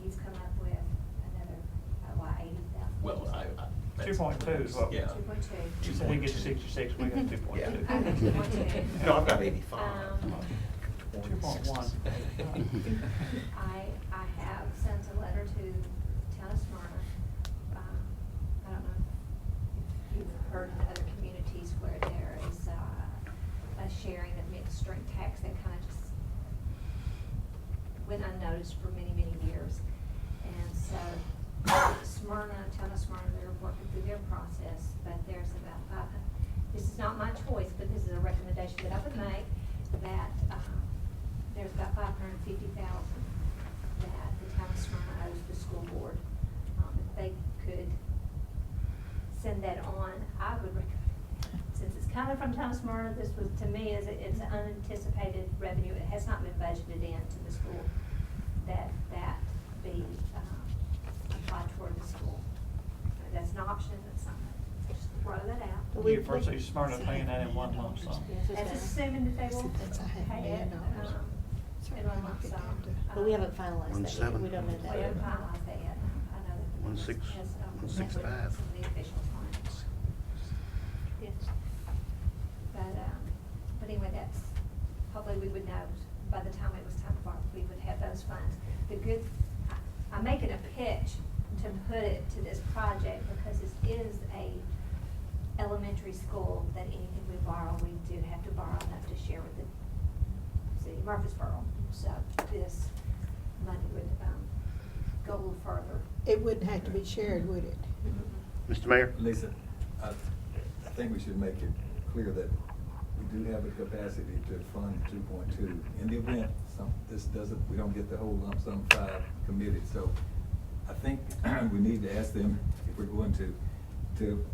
he's come up with another, 80,000. Well, that's- 2.2 is what. Yeah. 2.2. She said he gets 66, we got 2.2. Yeah. I got 2.2. No, I've got 85. 2.1. I have sent a letter to Town of Smyrna. I don't know if you've heard in other communities where there is a sharing of mixed drink tax that kind of just went unnoticed for many, many years. And so Smyrna, Town of Smyrna, they're working through their process, but there's about this is not my choice, but this is a recommendation that I would make, that there's about $550,000 that the Town of Smyrna owes the school board. If they could send that on, I would recommend, since it's coming from Town of Smyrna, this was, to me, it's an unanticipated revenue. It has not been budgeted into the school, that be applied toward the school. That's an option, that's something, just throw that out. You foresee Smyrna paying that in one lump sum. That's assuming that they will That's a $500,000. pay it, in one lump sum. but we haven't finalized that yet. 1.7. We don't know We that haven't yet. finalized that yet. I know that. 1.6, has, 1.65. met with some of the officials on it. Yes. But anyway, that's, hopefully we would know by the time it was time for, we would have those funds. I'm making a pitch to put it to this project because this is a elementary school that anything we borrow, we do have to borrow enough to share with the city of Murfreesboro. So this money would, go a little further. It wouldn't have to be shared, would it? Mr. Mayor? Lisa, I think we should make it clear that we do have the capacity to fund 2.2 in the event we don't get the whole lump sum 5 committed. So I think we need to ask them if we're going to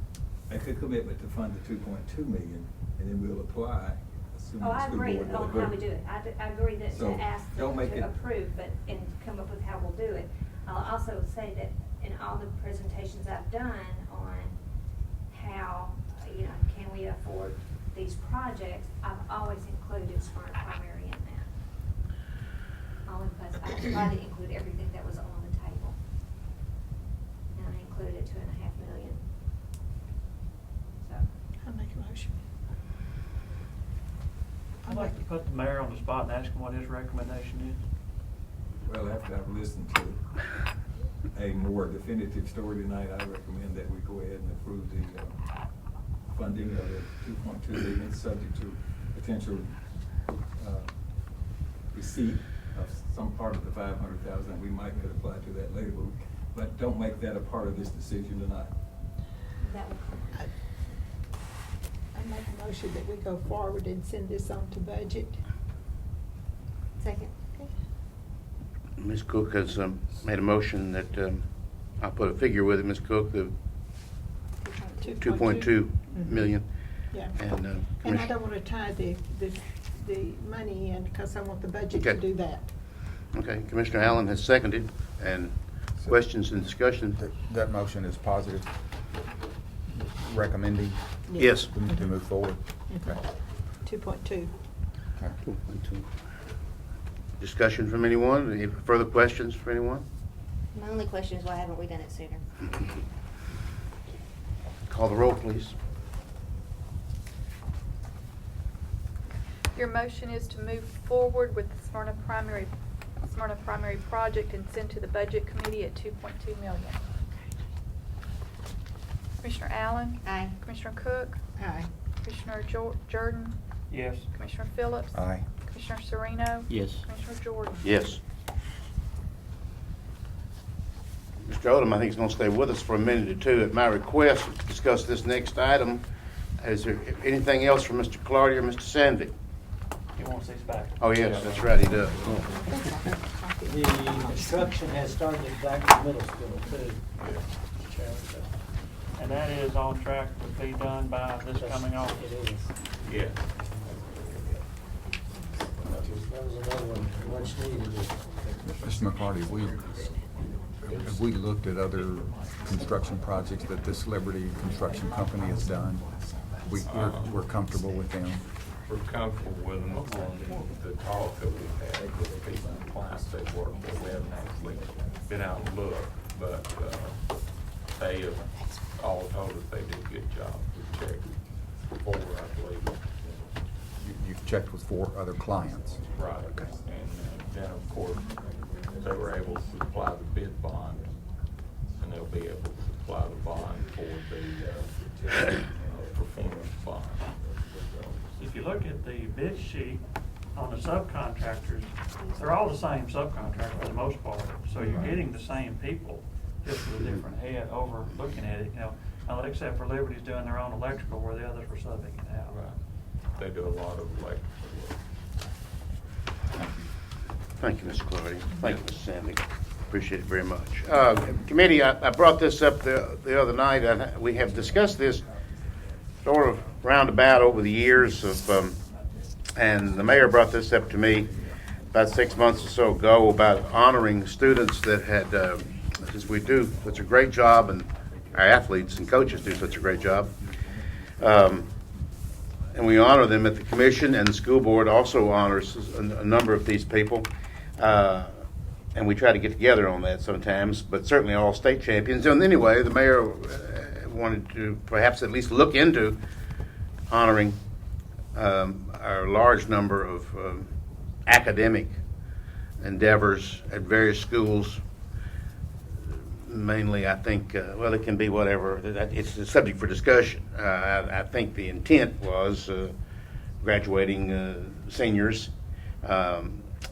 make a commitment to fund the 2.2 million, and then we'll apply, assuming Oh, the I school agree board will on agree. how we do it. I agree that So, to ask don't them make to it- approve, but, and come up with how we'll do it. I'll also say that in all the presentations I've done on how, can we afford these projects, I've always included Smyrna Primary in that. Only because I tried to include everything that was on the table. And I included $2.5 million. So. I'll make a motion. I'd like to put the mayor on the spot and ask him what his recommendation is. Well, after I've listened to a more definitive story tonight, I recommend that we go ahead and approve the funding of the 2.2 million, subject to potential receipt of some part of the 500,000. We might could apply to that later, but don't make that a part of this decision tonight. That would I make a motion that we go forward and send this on to budget. Second. Ms. Cook has made a motion that I'll put a figure with it, Ms. Cook, the 2.2 million. Yeah. And, And I Commissioner- don't want to tie the money in because I want the budget to Okay. do that. Okay, Commissioner Allen has seconded, and questions and discussion? That motion is positive, recommending Yes. to move forward. Okay. 2.2. Okay. Discussion from anyone? Any further questions from anyone? My only question is why haven't we done it sooner? Call the roll, please. Your motion is to move forward with the Smyrna Primary project and send to the Budget Committee at 2.2 million. Commissioner Allen? Aye. Commissioner Cook? Aye. Commissioner Jordan? Yes. Commissioner Phillips? Aye. Commissioner Sereno? Yes. Commissioner Jordan? Yes. Mr. Odom, I think, is going to stay with us for a minute or two at my request to discuss this next item. Is there anything else from Mr. Clardy or Mr. Sandvik? He wants these back. Oh, yes, that's right, he does. The construction has started back at the middle school too. Mr. Chairman, so And that is on track to be done by this coming August. it is. Yeah. That was another one, much needed. Mr. McCarty, have we looked at other construction projects that this Liberty Construction Company has done? We're comfortable with them. We're comfortable with them on the talk that we've had with the people and clients they work with. We haven't actually been out and looked, but they have all told us they did a good job. We checked before, I believe. You've checked with 4 other clients. Right. And then, of course, they were able to supply the bid bond, and they'll be able to supply the bond for the performance bond. If you look at the bid sheet on the subcontractors, they're all the same subcontractor for the most part. So you're getting the same people, just with a different head over looking at it, except for Liberty's doing their own electrical where the others were subbing it out. Right. They do a lot of electrical work. Thank you, Mr. Clardy. Thank you, Mr. Sandvik. Appreciate it very much. Committee, I brought this up the other night, and we have discussed this sort of roundabout over the years of, and the mayor brought this up to me about 6 months or so ago about honoring students that had, because we do such a great job, and our athletes and coaches do such a great job. And we honor them at the commission, and the school board also honors a number of these people. And we try to get together on that sometimes, but certainly all state champions. And anyway, the mayor wanted to perhaps at least look into honoring our large number of academic endeavors at various schools. Mainly, I think, well, it can be whatever. It's a subject for discussion. I think the intent was graduating seniors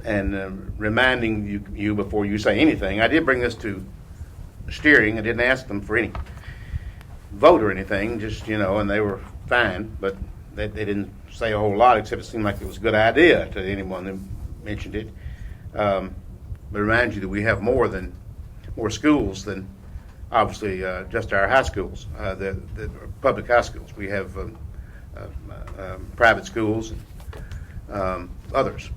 and reminding you before you say anything. I did bring this to steering. I didn't ask them for any vote or anything, just, and they were fine, but they didn't say a whole lot, except it seemed like it was a good idea to anyone who mentioned it. But remind you that we have more schools than obviously just our high schools, the public high schools. We have private schools and others,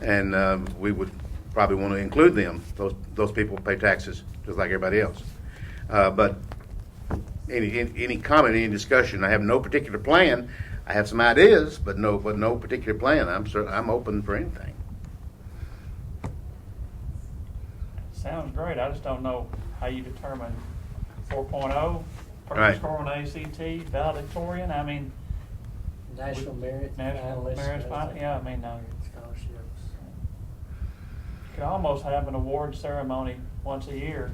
and we would probably want to include them. Those people pay taxes just like everybody else. But any comment, any discussion? I have no particular plan. I have some ideas, but no particular plan. I'm open for anything. Sounds great. I just don't know how you determine 4.0, perfect Right. score on ACT, valedictorian. I mean, National merit. national finalists, merit, everything. yeah. I mean, Scholarships. you could almost have an award ceremony once a year.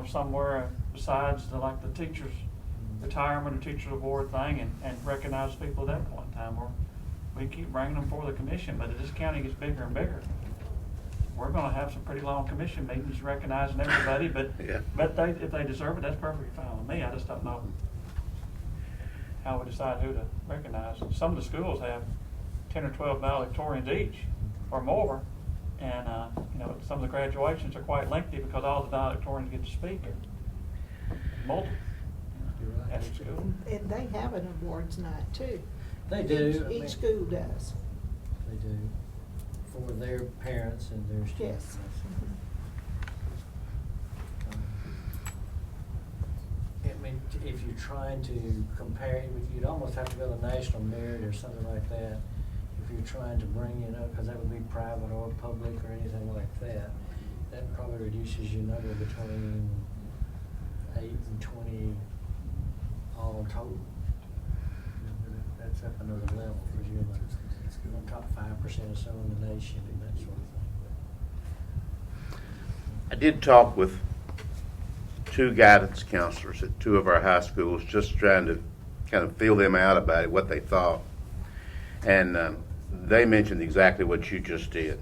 Somewhere besides like the teachers' retirement or teachers' award thing, and recognize people at that point in time. Where we keep bringing them before the commission, but as this county gets bigger and bigger, we're going to have some pretty long commission meetings recognizing everybody. But Yeah. if they deserve it, that's perfectly fine with me. I just don't know how we decide who to recognize. Some of the schools have 10 or 12 valedictorians each, or more. And, some of the graduations are quite lengthy because all the valedictorians get to speak. Multiple. You're right. Catholic school. And they have an awards night too. They do. I mean, Each school does. They do, for their parents and their students. Yes. I mean, if you're trying to compare, you'd almost have to go to National Merit or something like that. If you're trying to bring in, because that would be private or public or anything like that, that probably reduces your number between 8 and 20 all total. That's up another level for you, like, on top 5% or so in the nation and that sort of thing. I did talk with 2 guidance counselors at 2 of our high schools, just trying to kind of feel them out about it, what they thought. And they mentioned exactly what you just did.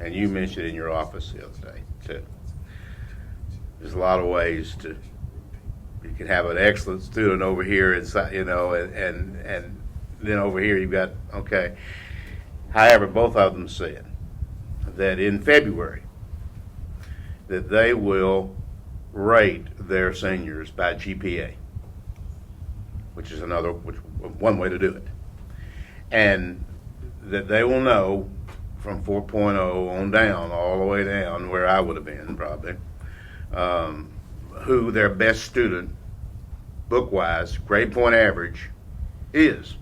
And you mentioned it in your office the other day, too. There's a lot of ways to, you can have an excellent student over here, and then over here you've got, okay. However, both of them said that in February, that they will rate their seniors by GPA, which is one way to do it. And that they will know from 4.0 on down, all the way down, where I would have been probably, who their best student, book-wise, grade point average, is.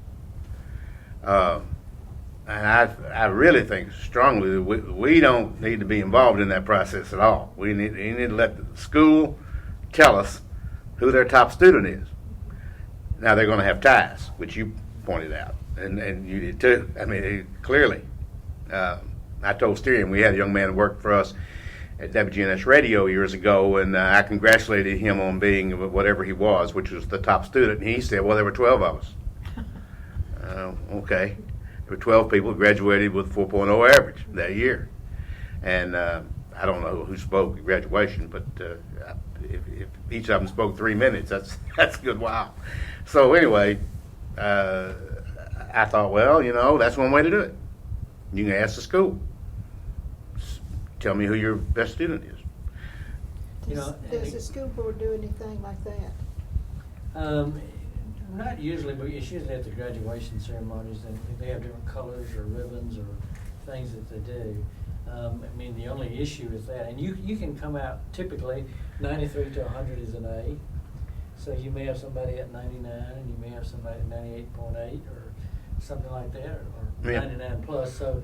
And I really think strongly that we don't need to be involved in that process at all. We need to let the school tell us who their top student is. Now they're going to have ties, which you pointed out, and you did too. I mean, clearly. I told Styrian, we had a young man who worked for us at WGNS Radio years ago, and I congratulated him on being whatever he was, which was the top student. And he said, well, there were 12 of us. Okay. There were 12 people who graduated with 4.0 average that year. And I don't know who spoke at graduation, but if each of them spoke 3 minutes, that's a good while. So anyway, I thought, well, that's one way to do it. You can ask the school. Tell me who your best student is. Does the school board do anything like that? Not usually, but it's usually at the graduation ceremonies, and they have different colors or ribbons or things that they do. I mean, the only issue is that, and you can come out, typically 93 to 100 is an A, so you may have somebody at 99 and you may have somebody at 98.8 or something like that, or Yeah. 99 plus. So,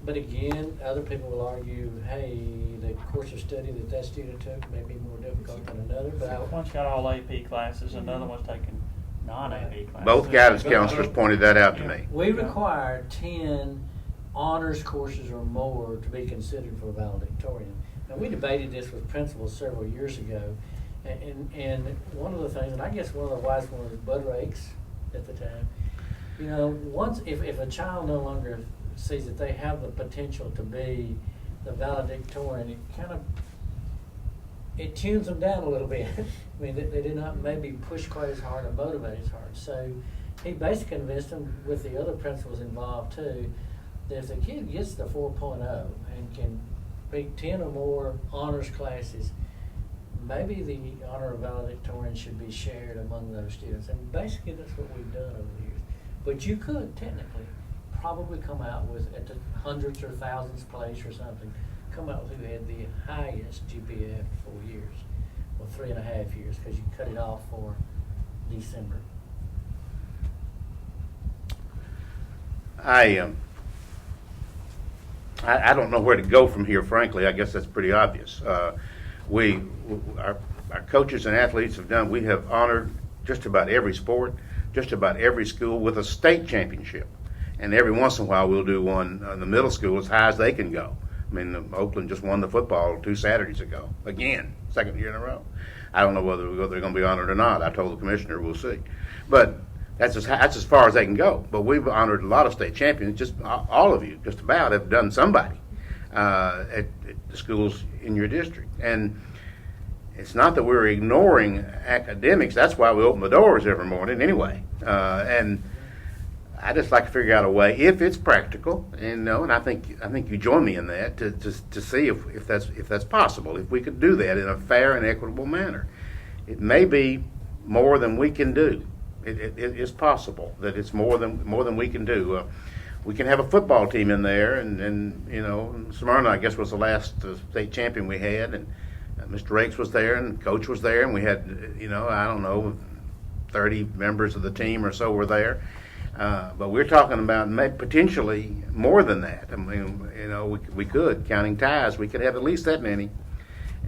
but again, other people will argue, hey, the course of study that student took may be more difficult than another. But One's got all AP classes, another one's taking non-AP classes. Both guidance counselors pointed that out to me. we require 10 honors courses or more to be considered for valedictorian. Now, we debated this with principals several years ago, and one of the things, and I guess one of the wise ones was Bud Rakes at the time. Once if a child no longer sees that they have the potential to be the valedictorian, it tunes them down a little bit. I mean, they do not maybe push quite as hard or motivate as hard. So he basically convinced them, with the other principals involved too, that if the kid gets the 4.0 and can take 10 or more honors classes, maybe the honor of valedictorian should be shared among those students. And basically that's what we've done over the years. But you could technically probably come out with, at the hundreds or thousands place or something, come out with who had the highest GPA after 4 years, or 3.5 years, because you cut it off for December. I don't know where to go from here, frankly. I guess that's pretty obvious. Our coaches and athletes we have honored just about every sport, just about every school with a state championship. And every once in a while we'll do one in the middle school as high as they can go. I mean, Oakland just won the football 2 Saturdays ago. Again, second year in a row. I don't know whether they're going to be honored or not. I told the commissioner we'll see. But that's as far as they can go. But we've honored a lot of state champions. Just all of you, just about, have done somebody at the schools in your district. And it's not that we're ignoring academics. That's why we open the doors every morning anyway. And I just like to figure out a way, if it's practical, and I think you join me in that, to see if that's possible, if we could do that in a fair and equitable manner. It may be more than we can do. It's possible that it's more than we can do. We can have a football team in there, and you know, Smyrna, I guess, was the last state champion we had, and Mr. Rakes was there, and Coach was there, and we had, you know, I don't know, 30 members of the team or so were there. But we're talking about potentially more than that. I mean, you know, we could, counting ties, we could have at least that many,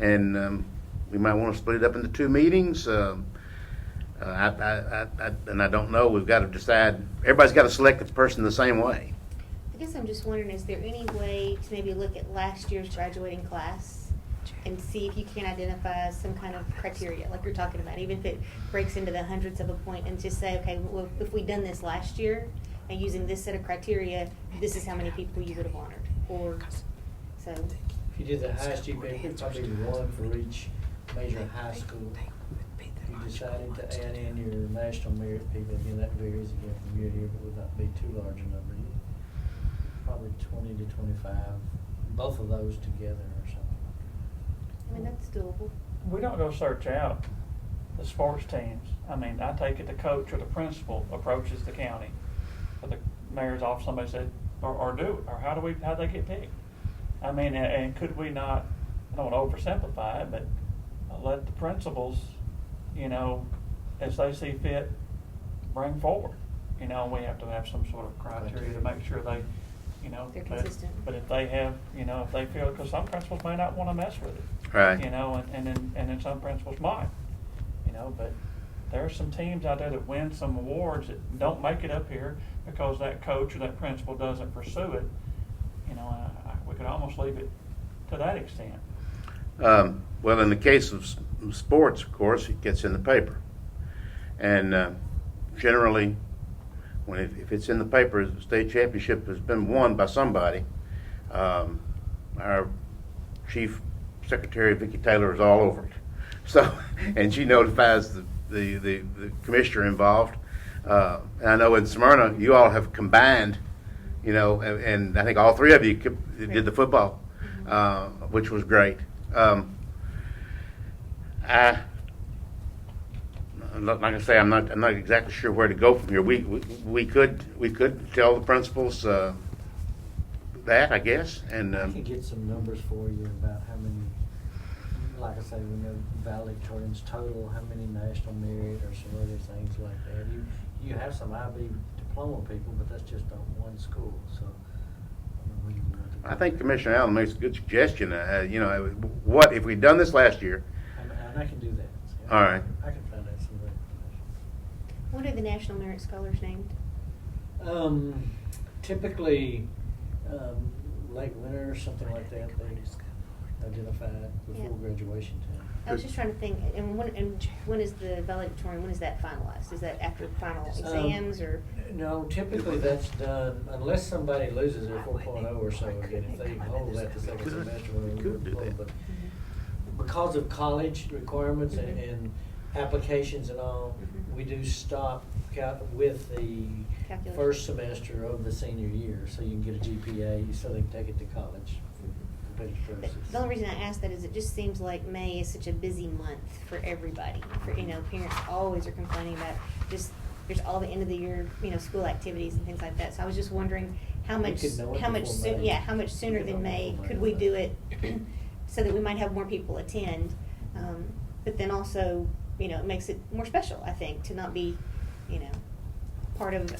and we might want to split it up into 2 meetings. And I don't know. We've got to decide. Everybody's got to select the person the same way. I guess I'm just wondering, is there any way to maybe look at last year's graduating class and see if you can identify some kind of criteria, like you're talking about, even if it breaks into the hundredths of a point, and just say, okay, well, if we'd done this last year and using this set of criteria, this is how many people you would have honored. Or so. If you did the highest GPA, it'd probably be 1 for each major high school. If you decided to add in your national merit people, again, that varies again from year to year, but would not be too large a number. Probably 20 to 25, both of those together or something. I mean, that's doable. We don't go search out the sports teams. I mean, I take it the coach or the principal approaches the county or the mayor's office, somebody said, or do it, or how do they get picked? I mean, and could we not, I don't want to oversimplify it, but let the principals, you know, as they see fit, bring forward. You know, we have to have some sort of criteria to make sure they, you know, They're consistent. But if they have, you know, if they feel, because some principals may not want to mess with it. Right. You know, and then some principals might, you know, but there are some teams out there that win some awards that don't make it up here because that coach or that principal doesn't pursue it. You know, we could almost leave it to that extent. Well, in the case of sports, of course, it gets in the paper. And generally, if it's in the paper, the state championship has been won by somebody. Our chief secretary, Vicki Taylor, is all over it. So, and she notifies the commissioner involved. And I know in Smyrna, you all have combined, you know, and I think all 3 of you did the football, which was great. Like I say, I'm not exactly sure where to go from here. We could tell the principals that, I guess, and I could get some numbers for you about how many, like I say, we know valedictorians total, how many national merit or some other things like that. You have some IB diploma people, but that's just on one school, so. I think Commissioner Allen makes a good suggestion. You know, what if we'd done this last year? And I can do that. See, All right. I can find out some information. What are the National Merit Scholars named? Typically, late winter or something like that, they identify it before graduation time. I was just trying to think, and when is the valedictorian, when is that finalized? Is that after final exams or? No, typically that's done, unless somebody loses their 4.0 or so again, if they hold that the second semester. But because of college requirements and applications and all, we do stop with the Calculation. first semester of the senior year, so you can get a GPA, so they can take it to college. The only reason I ask that is it just seems like May is such a busy month for everybody. For, you know, parents always are complaining about just there's all the end of the year, you know, school activities and things like that. So I was just wondering how much sooner than May could we do it so that we might have more people attend. But then also, you know, it makes it more special, I think, to not be, you know, part of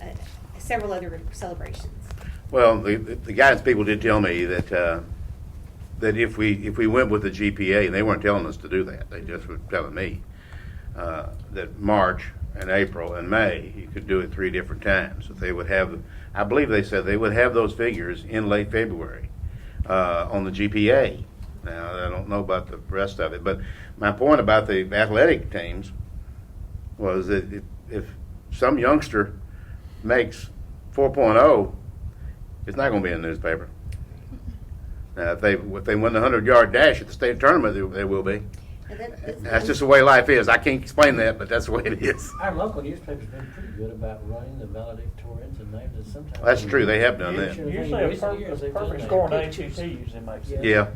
several other celebrations. Well, the guidance people did tell me that that if we went with the GPA, and they weren't telling us to do that, they just were telling me that March and April and May you could do it 3 different times. That they would have, I believe they said they would have those figures in late February on the GPA. Now I don't know about the rest of it, but my point about the athletic teams was that if some youngster makes 4.0, it's not going to be in the newspaper. Now, if they win the 100-yard dash at the state tournament, they will be. That's just the way life is. I can't explain that, but that's the way it is. Our local newspaper's been pretty good about running the valedictorians and names it sometimes. That's true. They have done that. Usually a perfect score in ACT usually makes it. Yeah.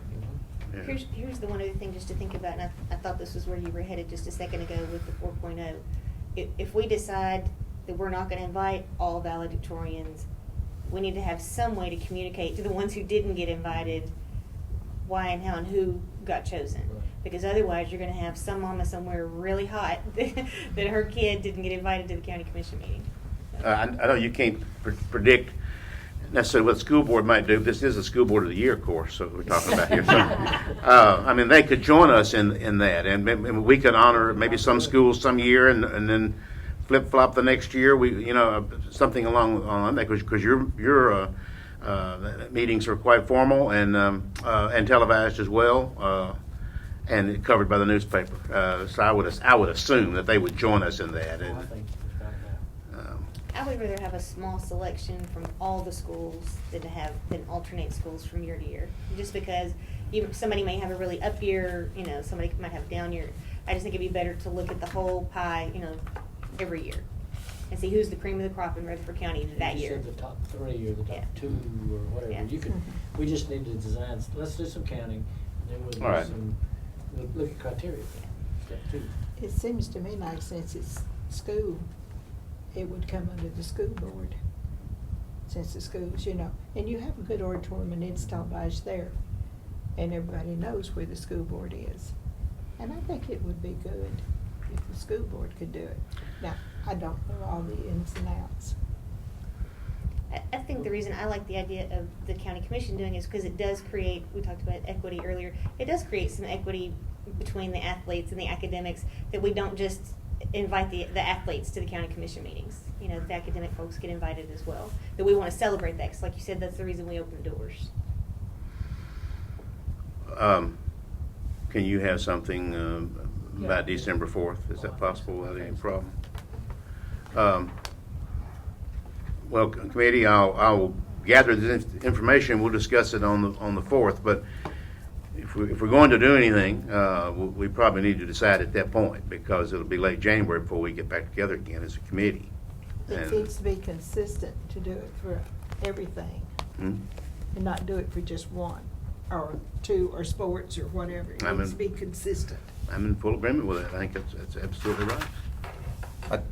Yeah. Here's the one other thing just to think about, and I thought this was where you were headed just a second ago with the 4.0. If we decide that we're not gonna invite all valedictorians, we need to have some way to communicate to the ones who didn't get invited why and how and who got chosen. Right. Because otherwise, you're gonna have some mama somewhere really hot that her kid didn't get invited to the county commission meeting. I know you can't predict necessarily what the school board might do. This is a school board of the year course, so we're talking about here. So, I mean, they could join us in that, and we could honor maybe some schools some year, and then flip flop the next year. Something along that, because your meetings are quite formal and televised as well, and covered by the newspaper. So I would assume that they would join us in that. I think without a doubt. I would rather have a small selection from all the schools than alternate schools from year to year. Just because somebody may have a really up year, somebody might have a down year. I just think it'd be better to look at the whole pie, every year, and see who's the cream of the crop in Rutherford County that You year. said the top 3 or the top Yeah. 2 or whatever. Yeah. We just need to design. Let's do some counting, and then we'll do All right. we'll look at criteria. Step 2. It seems to me like since it's school, it would come under the school board. Since the schools, and you have a good auditorium and installation there, and everybody knows where the school board is. And I think it would be good if the school board could do it. Now, I don't know all the ins and outs. I think the reason I like the idea of the county commission doing it is because it does create, we talked about equity earlier, it does create some equity between the athletes and the academics, that we don't just invite the athletes to the county commission meetings. The academic folks get invited as well. That we want to celebrate that, because like you said, that's the reason we open doors. Can you have something by December 4th? Is that possible without any problem? Well, committee, I'll gather this information. We'll discuss it on the 4th. But if we're going to do anything, we probably need to decide at that point, because it'll be late January before we get back together again as a committee. It needs to be consistent to do it for everything, and not do it for just one, or two, or sports, or whatever. It needs to be consistent. I'm in full agreement with that. I think that's absolutely right.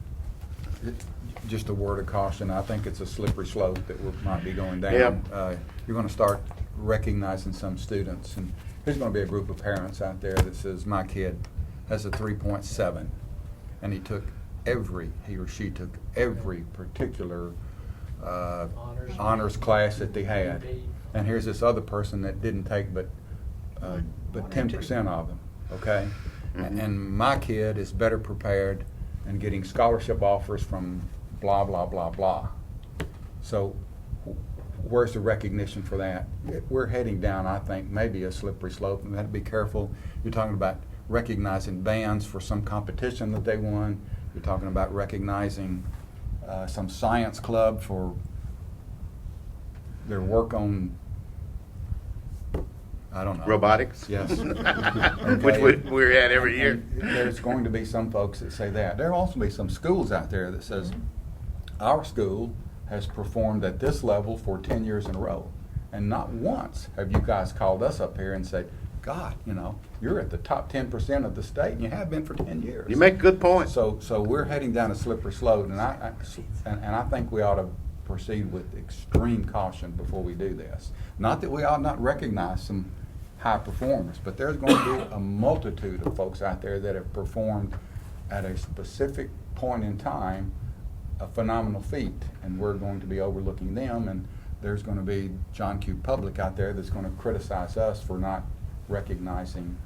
Just a word of caution, I think it's a slippery slope that we might be going down. Yeah. You're going to start recognizing some students, and there's going to be a group of parents out there that says, my kid has a 3.7, and he or she took every particular honors class that they had. And here's this other person that didn't take but 10% of them, okay? Mm-hmm. And my kid is better prepared and getting scholarship offers from blah, blah, blah, blah. So where's the recognition for that? We're heading down, I think, maybe a slippery slope, and we have to be careful. You're talking about recognizing bands for some competition that they won. You're talking about recognizing some science club for their work on, I don't know. Robotics? Yes. Which we're at every year. And there's going to be some folks that say that. There'll also be some schools out there that says, our school has performed at this level for 10 years in a row. And not once have you guys called us up here and said, God, you're at the top 10% of the state, and you have been for 10 years. You make a good point. So we're heading down a slippery slope, and I think we ought to proceed with extreme caution before we do this. Not that we ought not recognize some high performers, but there's going to be a multitude of folks out there that have performed at a specific point in time a phenomenal feat, and we're going to be overlooking them, and there's going to be John Q. Public out there that's going to criticize us for not recognizing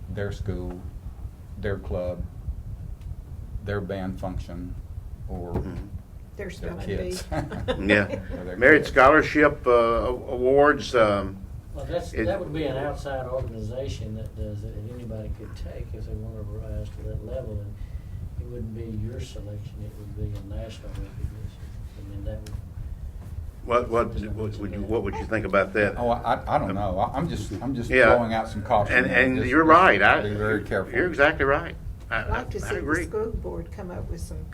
their school, their club, their band function, or Their their spelling kids. bee. Yeah. Or their Merit kids. Scholarship awards. Well, that would be an outside organization that does it, and anybody could take if they want to rise to that level. And it wouldn't be your selection; it would be a national recognition. I mean, that would. What would you think about that? Oh, I don't know. I'm just Yeah. throwing out some caution. And Just- you're right. Be very careful. You're exactly right. I'd like to I see the agree. school board come up with some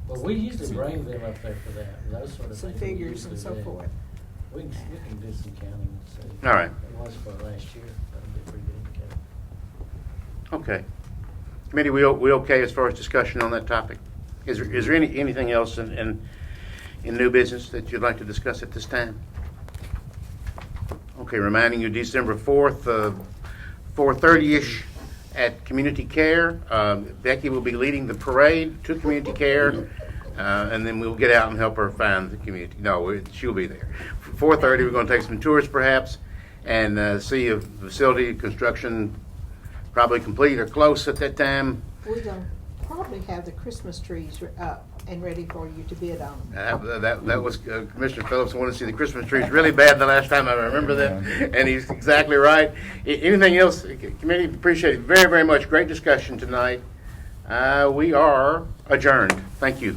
Well, we usually bring them up there for that, those sort of some things. we figures and usually so do. forth. We can do some counting and see. All right. It was for last year. That'd be pretty good. Okay. Committee, we okay as far as discussion on that topic? Is there anything else in new business that you'd like to discuss at this time? Okay, reminding you, December 4th, 4:30-ish at Community Care. Becky will be leading the parade to Community Care, and then we'll get out and help her find the community. No, she'll be there. 4:30, we're going to take some tours perhaps, and see if facility construction probably complete or close at that time. We're gonna probably have the Christmas trees up and ready for you to bid on. That was Commissioner Phillips wanted to see the Christmas trees really bad the last time I remember that, and he's exactly right. Anything else, committee? Appreciate it very, very much. Great discussion tonight. We are adjourned. Thank you.